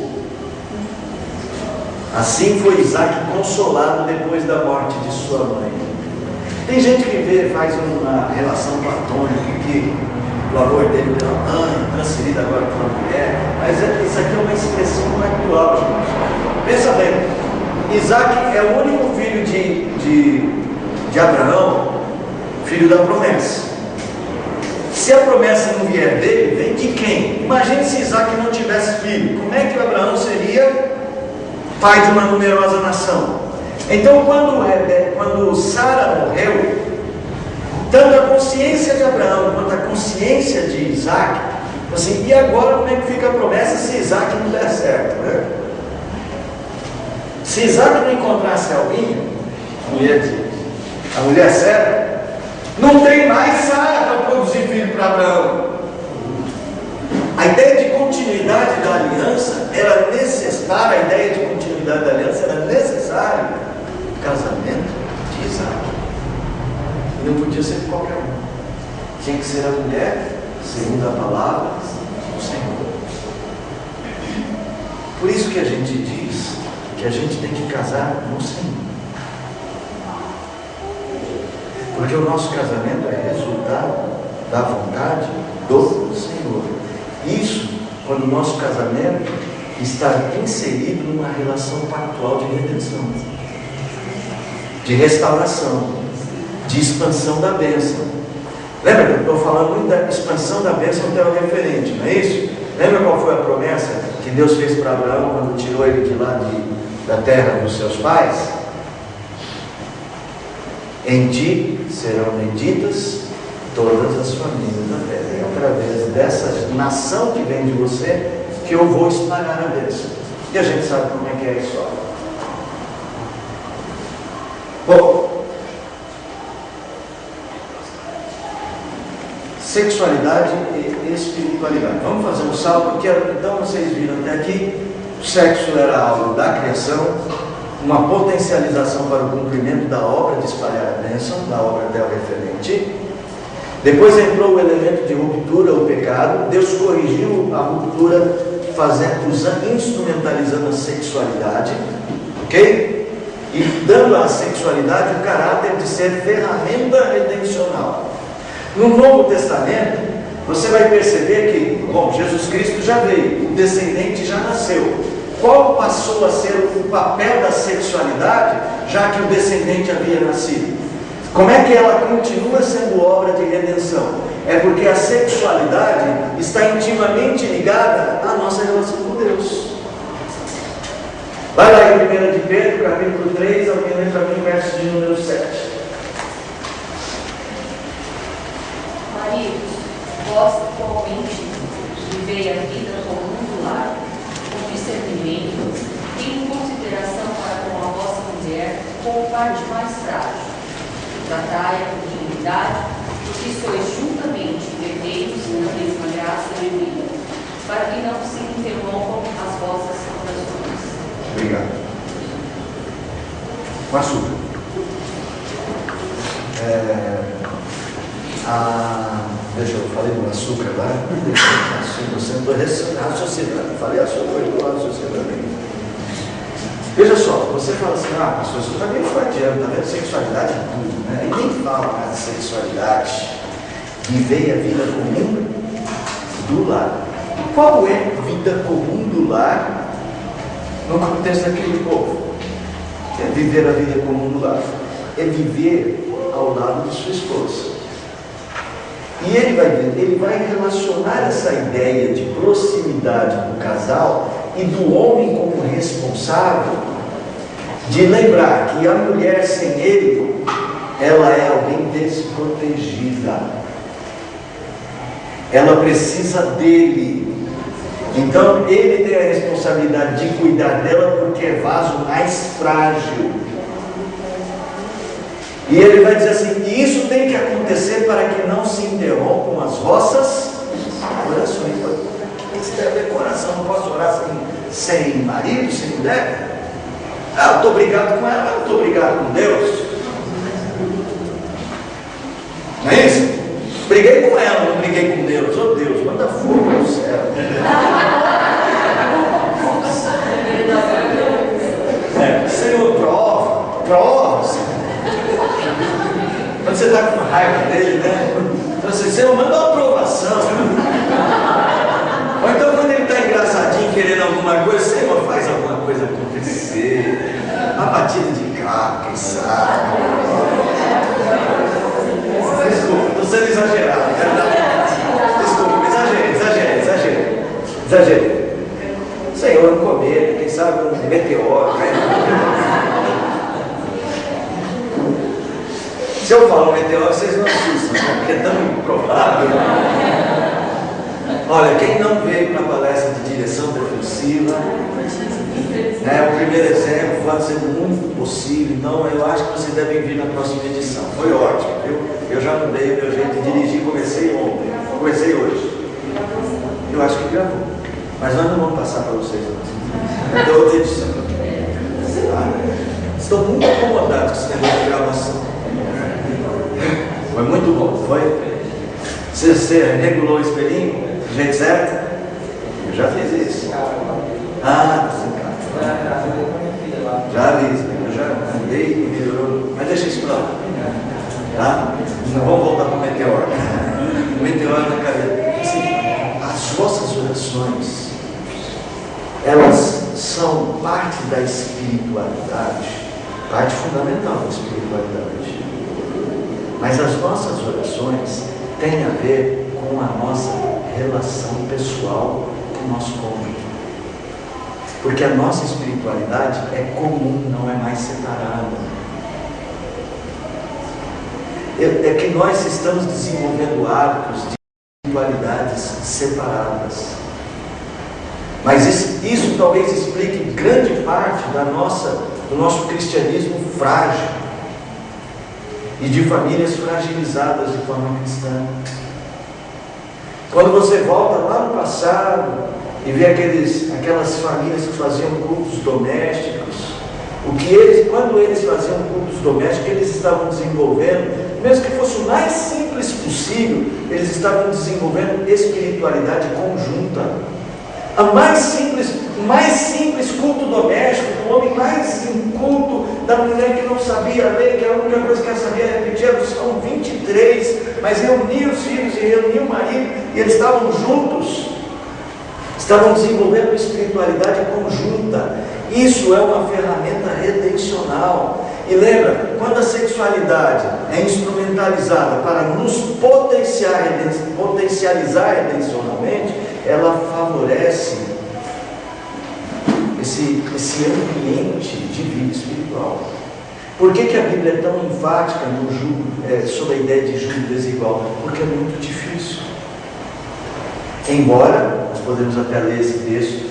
Assim foi Isaac consolado depois da morte de sua mãe. Tem gente que faz uma relação platônica que o amor dele pela mãe, transferido agora para uma mulher, mas isso aqui é uma expressão pactual, gente. Pensa bem, Isaac é o único filho de Abraão, filho da promessa. Se a promessa não vier dele, vem de quem? Imagine se Isaac não tivesse filho. Como é que Abraão seria pai de uma numerosa nação? Então, quando Sara morreu, tanto a consciência de Abraão quanto a consciência de Isaac, assim, e agora como é que fica a promessa se Isaac não der certo, né? Se Isaac não encontrasse alguém, a mulher certa, não tem mais Sara para produzir filho para Abraão. A ideia de continuidade da aliança era necessária, a ideia de continuidade da aliança era necessária o casamento de Isaac. E não podia ser de qualquer um. Tinha que ser a mulher, segundo a palavra do Senhor. Por isso que a gente diz que a gente tem que casar no Senhor. Porque o nosso casamento é resultado da vontade do Senhor. Isso quando o nosso casamento está inserido numa relação pactual de redenção, de restauração, de expansão da bênção. Lembra que eu estou falando muito da expansão da bênção até o referente, não é isso? Lembra qual foi a promessa que Deus fez para Abraão quando tirou ele de lá da terra dos seus pais? Em ti serão benditas todas as famílias da terra. É através dessa nação que vem de você que eu vou espalhar a bênção. E a gente sabe como é que é a história. Bom, sexualidade e espiritualidade. Vamos fazer um salto, porque então vocês viram até aqui, o sexo era algo da criação, uma potencialização para o cumprimento da obra de espalhar a bênção, da obra del referente. Depois entrou o elemento de ruptura, o pecado. Deus corrigiu a ruptura, instrumentalizando a sexualidade, ok? E dando à sexualidade o caráter de ser ferramenta redencional. No Novo Testamento, você vai perceber que, bom, Jesus Cristo já veio, o descendente já nasceu. Qual passou a ser o papel da sexualidade, já que o descendente havia nascido? Como é que ela continua sendo obra de redenção? É porque a sexualidade está intimamente ligada à nossa relação com Deus. Vai lá em 1 de Pedro, capítulo 3, alguém lê para mim, verso de número 7.
Maridos, vós igualmente vivei a vida comum do lar, com discernimento, tendo consideração para com a vossa mulher como parte mais frágil. Tratai-a com dignidade, porque sois juntamente herdeiros na mesma graça e vida, para que não se interrompam as vossas orações.
Obrigado. Com açúcar. Deixa eu falei do açúcar lá. Açúcar, você não estou raciocinando. Falei açúcar, eu estou raciocinando. Veja só, você fala assim, pastor, você está meio freudiano, está vendo sexualidade e tudo, né? E nem fala mais de sexualidade. Viver a vida comum do lar. Qual é a vida comum do lar no contexto daquele povo? É viver a vida comum do lar. É viver ao lado de sua esposa. E ele vai relacionar essa ideia de proximidade do casal e do homem como responsável, de lembrar que a mulher sem ele, ela é alguém desprotegida. Ela precisa dele. Então ele tem a responsabilidade de cuidar dela porque é vaso mais frágil. E ele vai dizer assim, e isso tem que acontecer para que não se interrompam as vossas orações. Você tem a ver com oração, não posso orar sem marido, sem mulher? Eu estou brigado com ela, mas não estou brigado com Deus. Não é isso? Briguei com ela, não briguei com Deus. Oh Deus, manda fogo no céu. Senhor, prova, Senhor. Quando você está com raiva dele, né? Então assim, Senhor, manda uma aprovação. Ou então quando ele está engraçadinho, querendo alguma coisa, Senhor, faz alguma coisa acontecer. Uma batida de carro, quem sabe. Desculpa, estou sendo exagerado. Exagerei. Senhor, um cometa, quem sabe um meteoro. Se eu falo meteoro, vocês não assustam, né? Porque é tão improvável. Olha, quem não veio para a palestra de direção defensiva, né, o primeiro exemplo pode ser muito possível, então eu acho que vocês devem vir na próxima edição. Foi ótimo, viu? Eu já mudei o meu jeito de dirigir, comecei ontem, comecei hoje. Eu acho que gravou, mas nós não vamos passar para vocês não. É outra edição. Tá? Estou muito incomodado com esse negócio de gravação. Foi muito bom, foi? Você regulou o espelhinho do jeito certo? Eu já fiz isso. Ah, já vi, eu já andei e melhorou. Mas deixa isso para lá. Tá? Não vamos voltar para o meteoro. O meteoro na cabeça. Assim, as vossas orações, elas são parte da espiritualidade, parte fundamental da espiritualidade. Mas as nossas orações têm a ver com a nossa relação pessoal com o nosso cônjuge. Porque a nossa espiritualidade é comum, não é mais separada. É que nós estamos desenvolvendo hábitos de espiritualidades separadas. Mas isso talvez explique grande parte do nosso cristianismo frágil e de famílias fragilizadas de forma cristã. Quando você volta lá no passado e vê aquelas famílias que faziam cultos domésticos, quando eles faziam cultos domésticos, eles estavam desenvolvendo, mesmo que fosse o mais simples possível, eles estavam desenvolvendo espiritualidade conjunta. O mais simples culto doméstico, do homem mais inculto, da mulher que não sabia ler, que a única coisa que ela sabia repetir era o Salmo 23, mas reunia os filhos e reunia o marido, e eles estavam juntos, estavam desenvolvendo espiritualidade conjunta. Isso é uma ferramenta redencional. E lembra, quando a sexualidade é instrumentalizada para nos potencializar redencionalmente, ela favorece esse ambiente de vida espiritual. Por que a Bíblia é tão enfática sobre a ideia de jugo desigual? Porque é muito difícil. Embora, nós podemos até ler esse texto,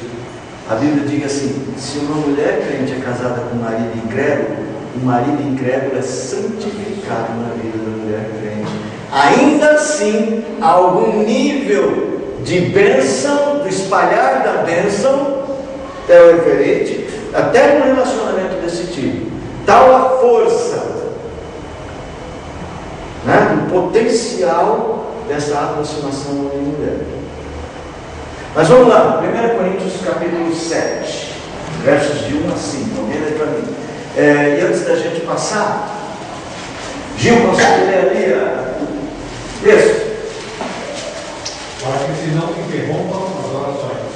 a Bíblia diga assim: se uma mulher crente é casada com um marido incrédulo, o marido incrédulo é santificado na vida da mulher crente. Ainda assim, há algum nível de bênção, do espalhar da bênção, referente, até no relacionamento desse tipo. Tal a força, né, do potencial dessa aproximação homem e mulher. Mas vamos lá, 1 Coríntios capítulo 7, versos de 1 a 5, alguém lê para mim. E antes da gente passar, Gil, consegue ler ali isso?
Para que se não interrompam as orações.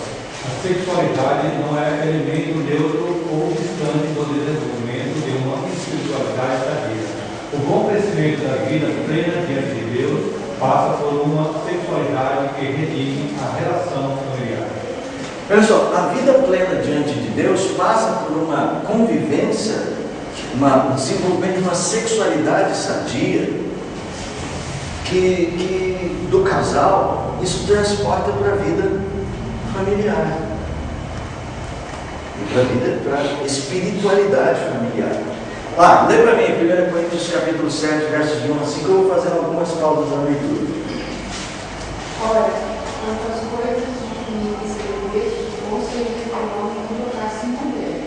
A sexualidade não é elemento neutro ou distante do desenvolvimento de uma espiritualidade da vida. O bom crescimento da vida plena diante de Deus passa por uma sexualidade que redime a relação familiar.
Olha só, a vida plena diante de Deus passa por uma convivência, um desenvolvimento de uma sexualidade sadia, que do casal, isso transporta para a vida familiar. E para a espiritualidade familiar. Lê para mim, 1 Coríntios capítulo 7, versos de 1 a 5, eu vou fazer algumas pausas na leitura.
Ora, quanto às coisas de que escreveste, conselho ao homem colocar-se em mulher.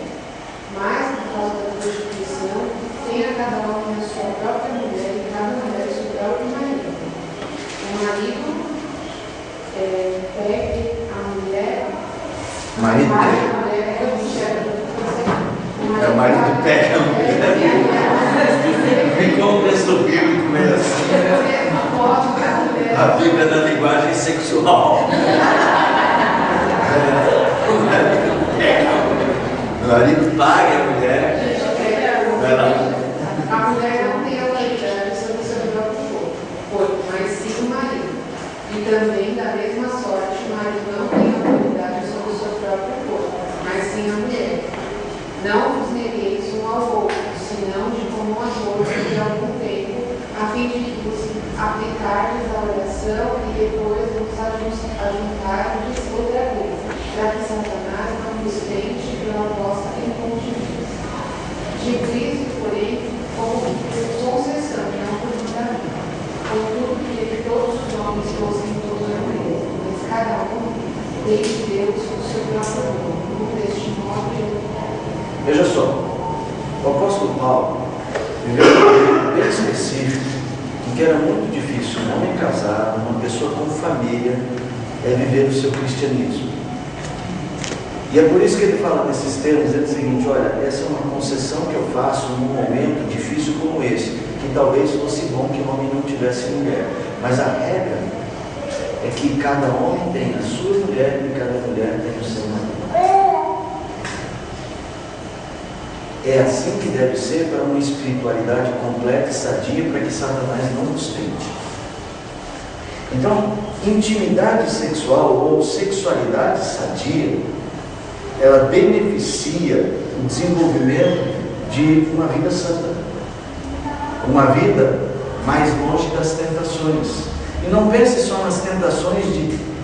Mas, por causa da prostituição, tenha cada homem a sua própria mulher e cada mulher o seu próprio marido. O marido pegue a mulher. O marido pega a mulher.
Ficou um texto bíblico meio assim. A Bíblia na linguagem sexual. O marido paga a mulher. Vai lá.
A mulher não tem autoridade sobre o seu próprio corpo, mas sim o marido. E também, da mesma sorte, o marido não tem autoridade fim de nos aplicarmos à oração e depois nos ajuntarmos outra vez, para que Satanás não nos tente pela vossa incontinência. De Cristo, porém, como concessão, não por mandamento. Contudo, que todos os homens fossem todos a mesma, mas cada um tem de Deus o seu próprio nome, deste modo e
Veja só, o apóstolo Paulo viveu um período bem específico em que era muito difícil um homem casado, uma pessoa com família, viver o seu cristianismo. E é por isso que ele fala nesses termos, ele diz o seguinte: olha, essa é uma concessão que eu faço num momento difícil como esse, que talvez fosse bom que o homem não tivesse mulher, mas a regra é que cada homem tem a sua mulher e cada mulher tem o seu marido. É assim que deve ser para uma espiritualidade completa e sadia, para que Satanás não nos tente. Então, intimidade sexual ou sexualidade sadia, ela beneficia o desenvolvimento de uma vida santa, uma vida mais longe das tentações. E não pense só nas tentações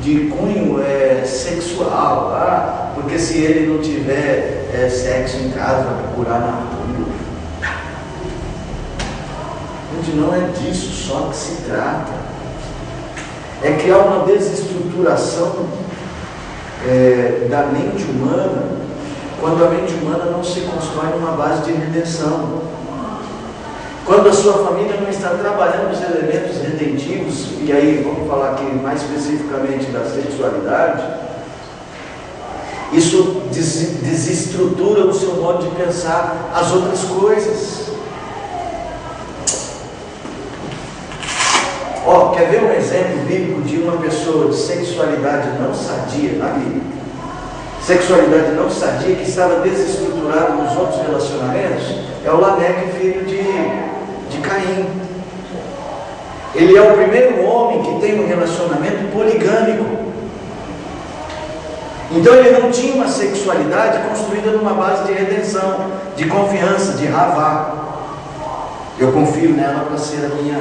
de cunho sexual, porque se ele não tiver sexo em casa, vai procurar na rua. Gente, não é disso só que se trata. É que há uma desestruturação da mente humana, quando a mente humana não se constrói numa base de redenção. Quando a sua família não está trabalhando os elementos redentivos, e aí vamos falar aqui mais especificamente da sexualidade, isso desestrutura o seu modo de pensar as outras coisas. Quer ver um exemplo bíblico de uma pessoa de sexualidade não sadia na Bíblia? Sexualidade não sadia, que estava desestruturada nos outros relacionamentos, é o Lameque, filho de Caim. Ele é o primeiro homem que tem um relacionamento poligâmico. Então ele não tinha uma sexualidade construída numa base de redenção, de confiança, de ravá. Eu confio nela para ser a minha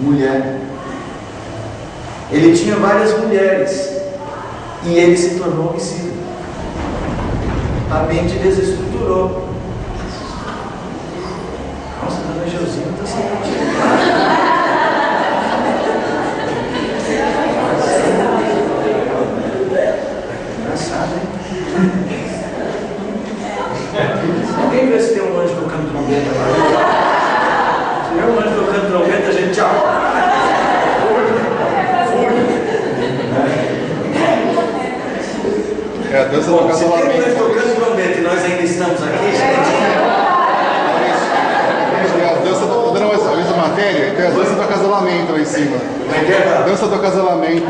mulher. Ele tinha várias mulheres e ele se tornou homicida. A mente desestruturou. Nossa, a dona Geuzinha está sentindo. Engraçado, hein? Alguém vê se tem um anjo tocando trombeta lá? Se tiver um anjo tocando trombeta, a gente tchau.
É a dança do
Se tem um anjo
casamento.
tocando trombeta e nós ainda estamos aqui, gente.
É a dança do. Tô dando a mesma matéria, tem a dança do acasalamento lá em cima. A dança do acasalamento.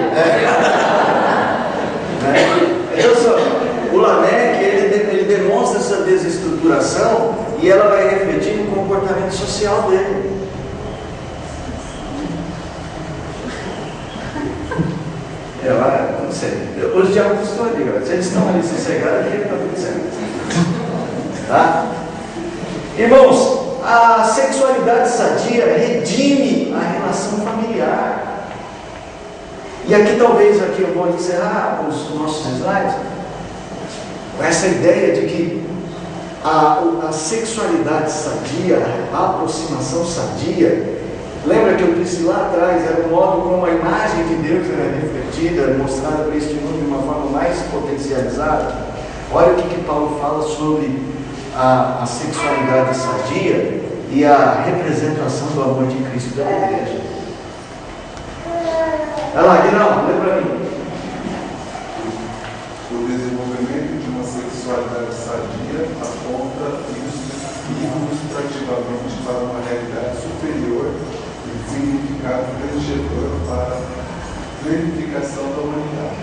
Olha só, o Lameque, ele demonstra essa desestruturação e ela vai refletir no comportamento social dele. Ela, não sei, os diabos estão ali, ó. Se eles estão ali sossegados, aqui está tudo certo. Tá? Irmãos, a sexualidade sadia redime a relação familiar. E aqui talvez eu vou encerrar os nossos slides com essa ideia de que a sexualidade sadia, a aproximação sadia, lembra que eu disse lá atrás, era o modo como a imagem de Deus era refletida, mostrada para este mundo de uma forma mais potencializada. Olha o que Paulo fala sobre a sexualidade sadia e a representação do amor de Cristo da igreja. Vai lá, Guilherme, lê para mim.
O desenvolvimento de uma sexualidade sadia aponta ilustrativamente para uma realidade superior e significado preenchedor para a planificação da humanidade.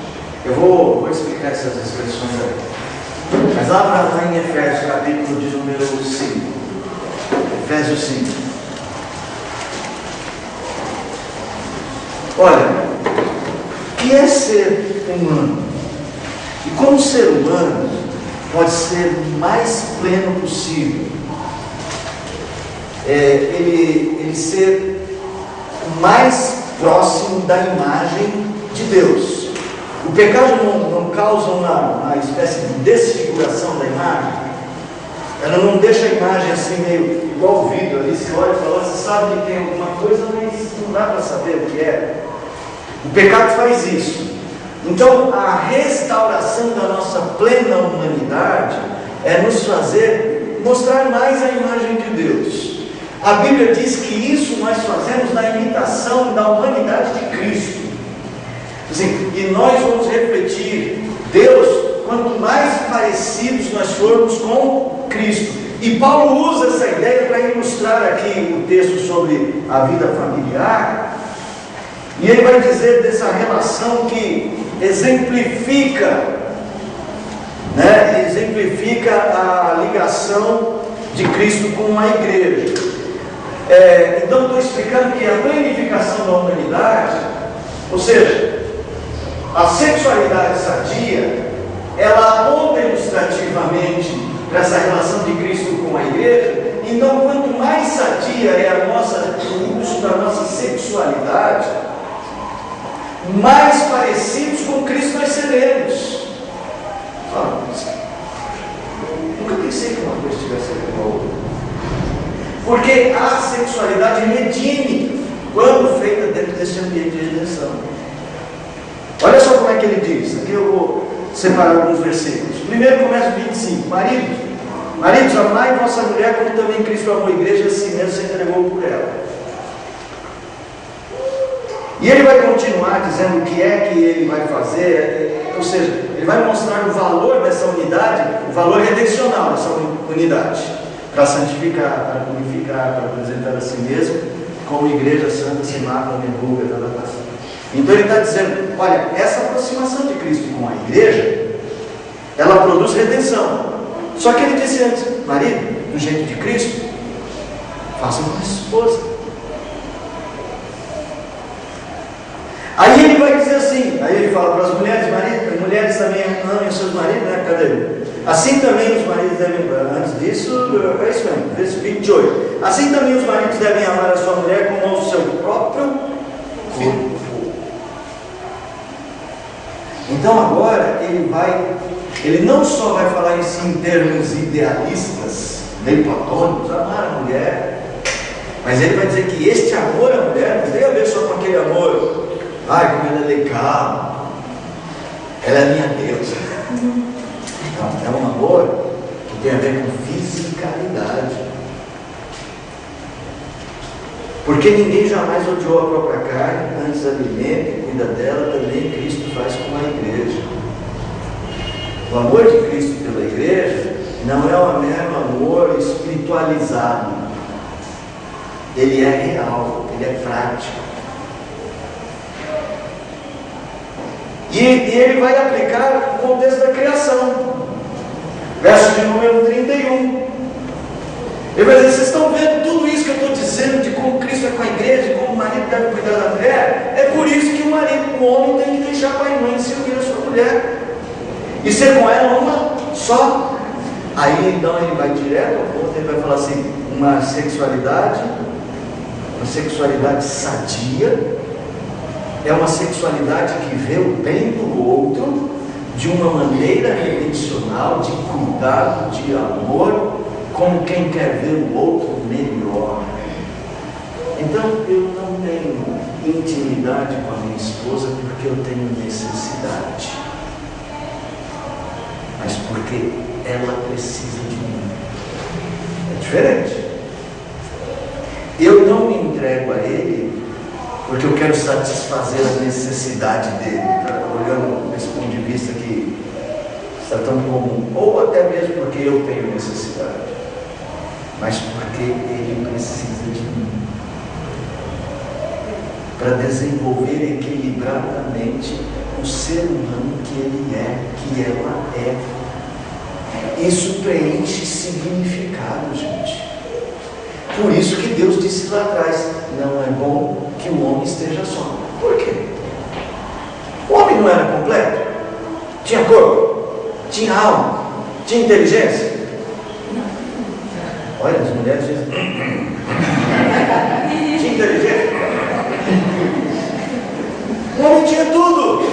Eu vou explicar essas expressões aí. Mas lá em Efésios, capítulo de número 5. Efésios 5. Olha, o que é ser humano? E como ser humano pode ser o mais pleno possível? Ele ser mais próximo da imagem de Deus. O pecado não causa uma espécie de desfiguração da imagem. Ela não deixa a imagem assim meio igual o vidro ali, você olha e fala, você sabe que tem alguma coisa, mas não dá para saber o que é. O pecado faz isso. Então a restauração da nossa plena humanidade é nos fazer mostrar mais a imagem de Deus. A Bíblia diz que isso nós fazemos na imitação da humanidade de Cristo. Assim, e nós vamos refletir Deus quanto mais parecidos nós formos com Cristo. E Paulo usa essa ideia para ilustrar aqui o texto sobre a vida familiar. E ele vai dizer dessa relação que exemplifica a ligação de Cristo com a igreja. Então estou explicando que a planificação da humanidade, ou seja, a sexualidade sadia, ela aponta ilustrativamente para essa relação de Cristo com a igreja. Então, quanto mais sadia é o uso da nossa sexualidade, mais parecidos com Cristo nós seremos. Nunca pensei que uma coisa estivesse com a outra. Porque a sexualidade redime quando feita dentro desse ambiente de redenção. Olha só como é que ele diz. Aqui eu vou separar alguns versículos. Primeiro começa o 25. Maridos, amai vossa mulher como também Cristo amou a igreja e a si mesmo se entregou por ela. E ele vai continuar dizendo o que é que ele vai fazer, ou seja, ele vai mostrar o valor dessa unidade, o valor redencional dessa unidade, para santificar, para purificar, para apresentar a si mesmo como igreja santa, sem mácula, nem ruga, Então ele está dizendo, olha, essa aproximação de Cristo com a igreja, ela produz redenção. Só que ele disse antes, marido, do jeito de Cristo, faça com a esposa. Aí ele vai dizer assim, aí ele fala para as mulheres, marido, mulheres também amem os seus maridos, né? Cadê? Assim também os maridos devem, antes disso, é isso mesmo, verso 28. Assim também os maridos devem amar a sua mulher como ao seu próprio corpo. Então agora ele não só vai falar isso em termos idealistas, meio platônicos, amar a mulher, mas ele vai dizer que este amor à mulher não tem a ver só com aquele amor, ai, como ela é legal, ela é minha deusa. Então, é um amor que tem a ver com fisicalidade. Porque ninguém jamais odiou a própria carne, antes alimenta e cuida dela, também Cristo faz com a igreja. O amor de Cristo pela igreja não é um mero amor espiritualizado. Ele é real, ele é prático. E ele vai aplicar o contexto da criação. Verso de número 31. Ele vai dizer, vocês estão vendo tudo isso que eu estou dizendo, de como Cristo é com a igreja, como o marido deve cuidar da mulher? É por isso que o homem tem que deixar pai e mãe e se unir à sua mulher. E ser com ela uma só. Aí então ele vai direto ao ponto, ele vai falar assim, uma sexualidade sadia, é uma sexualidade que vê o bem do outro de uma maneira redencional, de cuidado, de amor, como quem quer ver o outro melhor. Então eu não tenho intimidade com a minha esposa porque eu tenho necessidade, mas porque ela precisa de mim. É diferente. Eu não me entrego a ele porque eu quero satisfazer a necessidade dele, olhando desse ponto de vista que está tão comum, ou até mesmo porque eu tenho necessidade, mas porque ele precisa de mim, para desenvolver equilibradamente o ser humano que ele é, que ela é. Isso preenche significado, gente. Por isso que Deus disse lá atrás, não é bom que o homem esteja só. Por quê? O homem não era completo? Tinha corpo? Tinha alma? Tinha inteligência? Olha, as mulheres dizem, tinha inteligência? tinha tudo,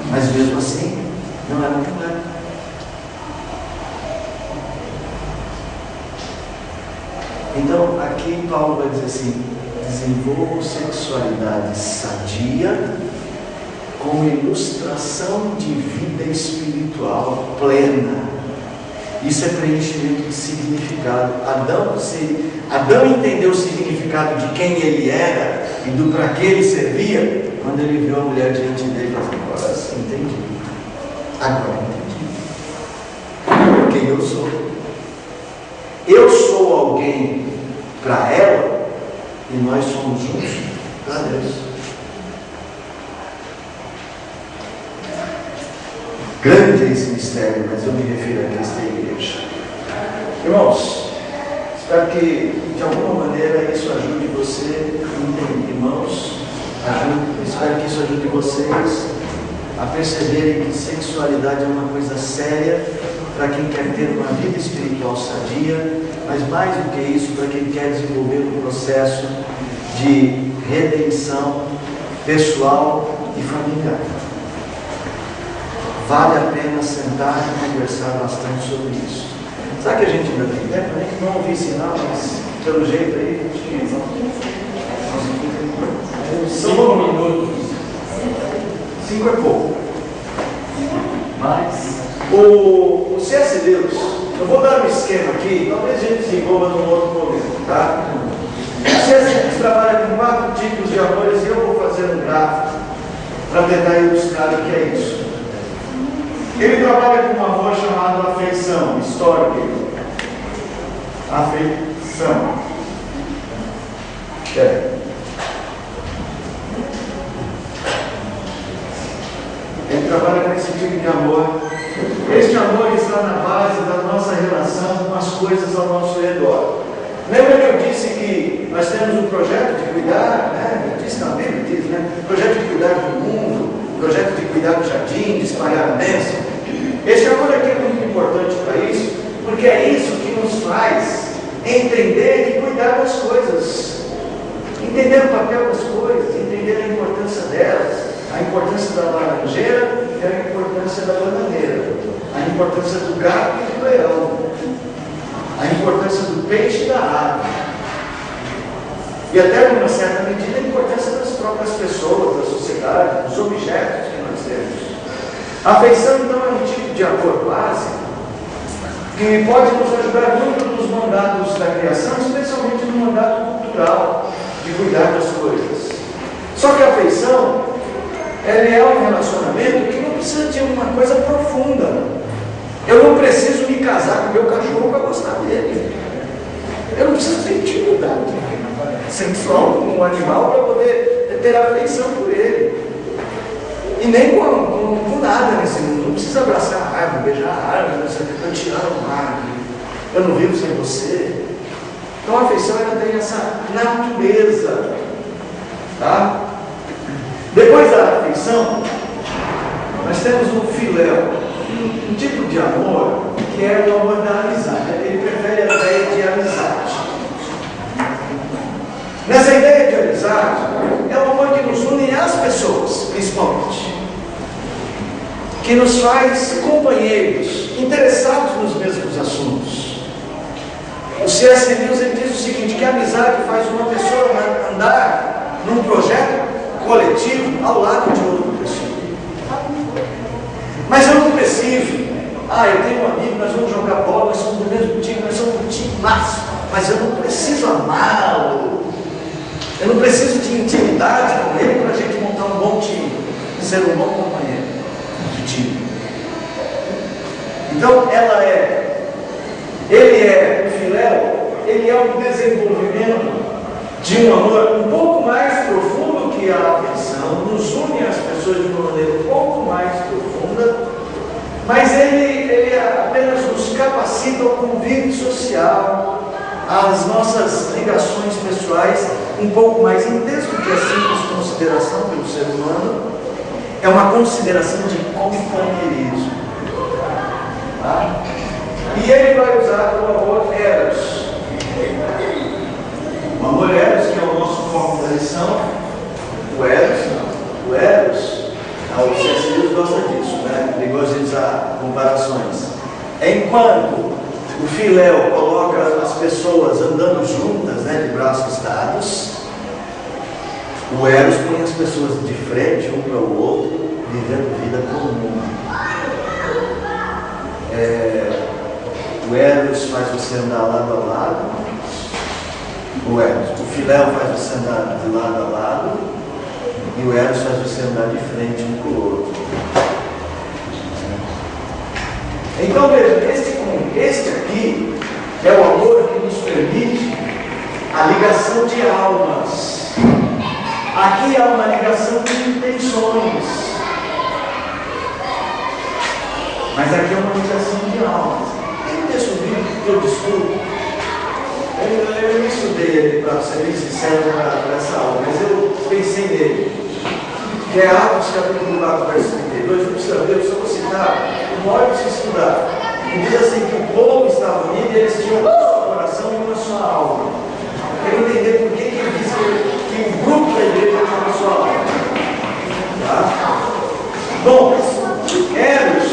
mas mesmo assim não era completo. Então aqui Paulo vai dizer assim: desenvolvam sexualidade sadia como ilustração de vida espiritual plena. Isso é preenchimento de significado. Adão entendeu o significado de quem ele era e do para que ele servia quando ele viu a mulher diante dele. Agora sim, entendi. Agora entendi quem eu sou. Eu sou alguém para ela e nós somos juntos para Deus. Grande é esse mistério, mas eu me refiro a esta igreja. Irmãos, espero que de alguma maneira isso ajude você a entender. Irmãos, espero que isso ajude vocês a perceberem que sexualidade é uma coisa séria para quem quer ter uma vida espiritual sadia, mas mais do que isso, para quem quer desenvolver um processo de redenção pessoal e familiar. Vale a pena sentar e conversar bastante sobre isso. Sabe que a gente ainda tem tempo? Nem que não ouvi sinal, mas pelo jeito aí, acho que não. 5 minutos. 5 é pouco. Mas o C.S. Lewis, eu vou dar um esquema aqui, talvez a gente se envolva num outro momento, tá? O C.S. Lewis trabalha com 4 tipos de amores e eu vou fazer um gráfico para tentar ilustrar o que é isso. Ele trabalha com um amor chamado afeição, histórico. Afeição. Ele trabalha com esse tipo de amor. Este amor está na base da nossa relação com as coisas ao nosso redor. Lembra que eu disse que nós temos um projeto de cuidar, né? Eu disse na Bíblia, diz, né? Projeto de cuidar do mundo, projeto de cuidar do jardim, de espalhar a bênção. Este amor aqui é muito importante para isso, porque é isso que nos faz entender e cuidar das coisas, entender o papel das coisas, entender a importância delas, a importância da laranjeira e a importância da bananeira, a importância do gato e do leão, a importância do peixe e da água, e até, numa certa medida, a importância das próprias pessoas, da sociedade, dos objetos que nós temos. A afeição, então, é um tipo de amor básico que pode nos ajudar muito nos mandatos da criação, especialmente no mandato cultural de cuidar das coisas. Só que a afeição, ela é um relacionamento que não precisa de uma coisa profunda. Eu não preciso me casar com o meu cachorro para gostar dele. Eu não preciso ter intimidade sexual com um animal para poder ter afeição por ele. E nem com nada nesse mundo. Não precisa abraçar a árvore, beijar a árvore, eu te amo, árvore, eu não vivo sem você. Então a afeição ela tem essa natureza. Tá? Depois da afeição, nós temos um filéu, um tipo de amor que é o amor da amizade. Ele prefere a ideia de amizade. Nessa ideia de amizade, é o amor que nos une às pessoas, principalmente, que nos faz companheiros, interessados nos mesmos assuntos. O C.S. Lewis ele diz o seguinte, que a amizade faz uma pessoa andar num projeto coletivo ao lado de outra pessoa. Mas eu não preciso, eu tenho um amigo, nós vamos jogar bola, nós somos do mesmo time, nós somos um time máximo, mas eu não preciso amá-lo. Eu não preciso de intimidade com ele para a gente montar um bom time, ser um bom companheiro de time. Então, o filéu, ele é um desenvolvimento de um amor um pouco mais profundo que a afeição, nos une às pessoas de uma maneira um pouco mais profunda, mas ele apenas nos capacita ao convívio social, às nossas ligações pessoais um pouco mais intenso do que a simples consideração pelo ser humano. É uma consideração de companheirismo. Tá? E ele vai usar o amor eros. O amor eros, que é o nosso foco da lição, o eros comparações. Enquanto o Filéu coloca as pessoas andando juntas, né, de braços dados, o Eros põe as pessoas de frente, um para o outro, vivendo vida comum. O Eros faz você andar lado a lado, o Filéu faz você andar de lado a lado, e o Eros faz você andar de frente um para o outro. Então veja, este aqui é o amor que nos permite a ligação de almas. Aqui há uma ligação de intenções, mas aqui é uma ligação de almas. Tem um texto bíblico que eu discuto, eu não estudei ele, para ser bem sincero, para essa aula, mas eu pensei nele, que é Atos capítulo 4, verso 32, não precisa ver, eu só vou citar, uma hora precisa estudar. E diz assim que o povo estava unido e eles tinham um só coração e uma só alma. Eu quero entender por que ele diz que o grupo da igreja tinha uma só alma. Tá? Bom, Eros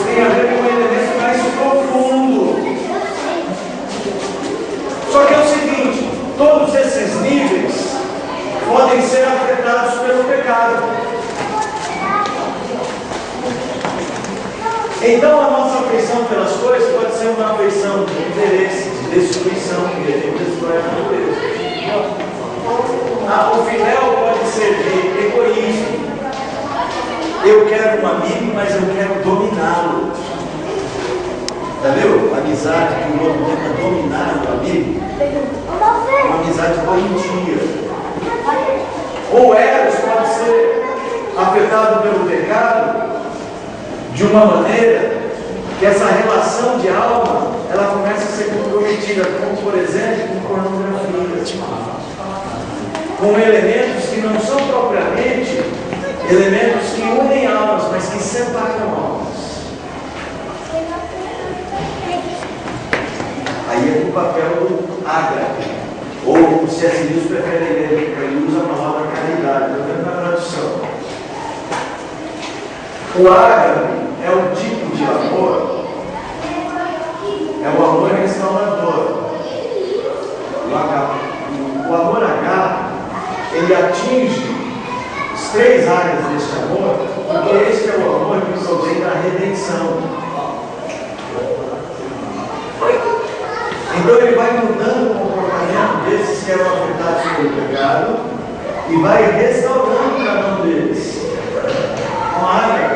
tem a ver com um elemento mais profundo. Só que é o seguinte, todos esses níveis podem ser afetados pelo pecado. Então a nossa afeição pelas coisas pode ser uma afeição de interesse, de destruição, que a gente destrói a natureza. O Filéu pode ser de egoísmo. Eu quero um amigo, mas eu quero dominá-lo. Entendeu? Amizade que o outro tenta dominar o amigo. Uma amizade doentia. Ou Eros pode ser afetado pelo pecado de uma maneira que essa relação de alma ela começa a ser comprometida, como por exemplo com pornografia, com elementos que não são propriamente elementos que unem almas, mas que separam almas. Aí é o papel do ágape, ou o C.S. Lewis prefere ler, porque ele usa a palavra caridade, estou vendo na tradução. O ágape é um tipo de amor, é o amor restaurador. O amor ágape, ele atinge as três áreas deste amor, porque este é o amor que provém da redenção. Então ele vai mudando o comportamento desses que eram afetados pelo pecado e vai restaurando cada um deles. Com ágape,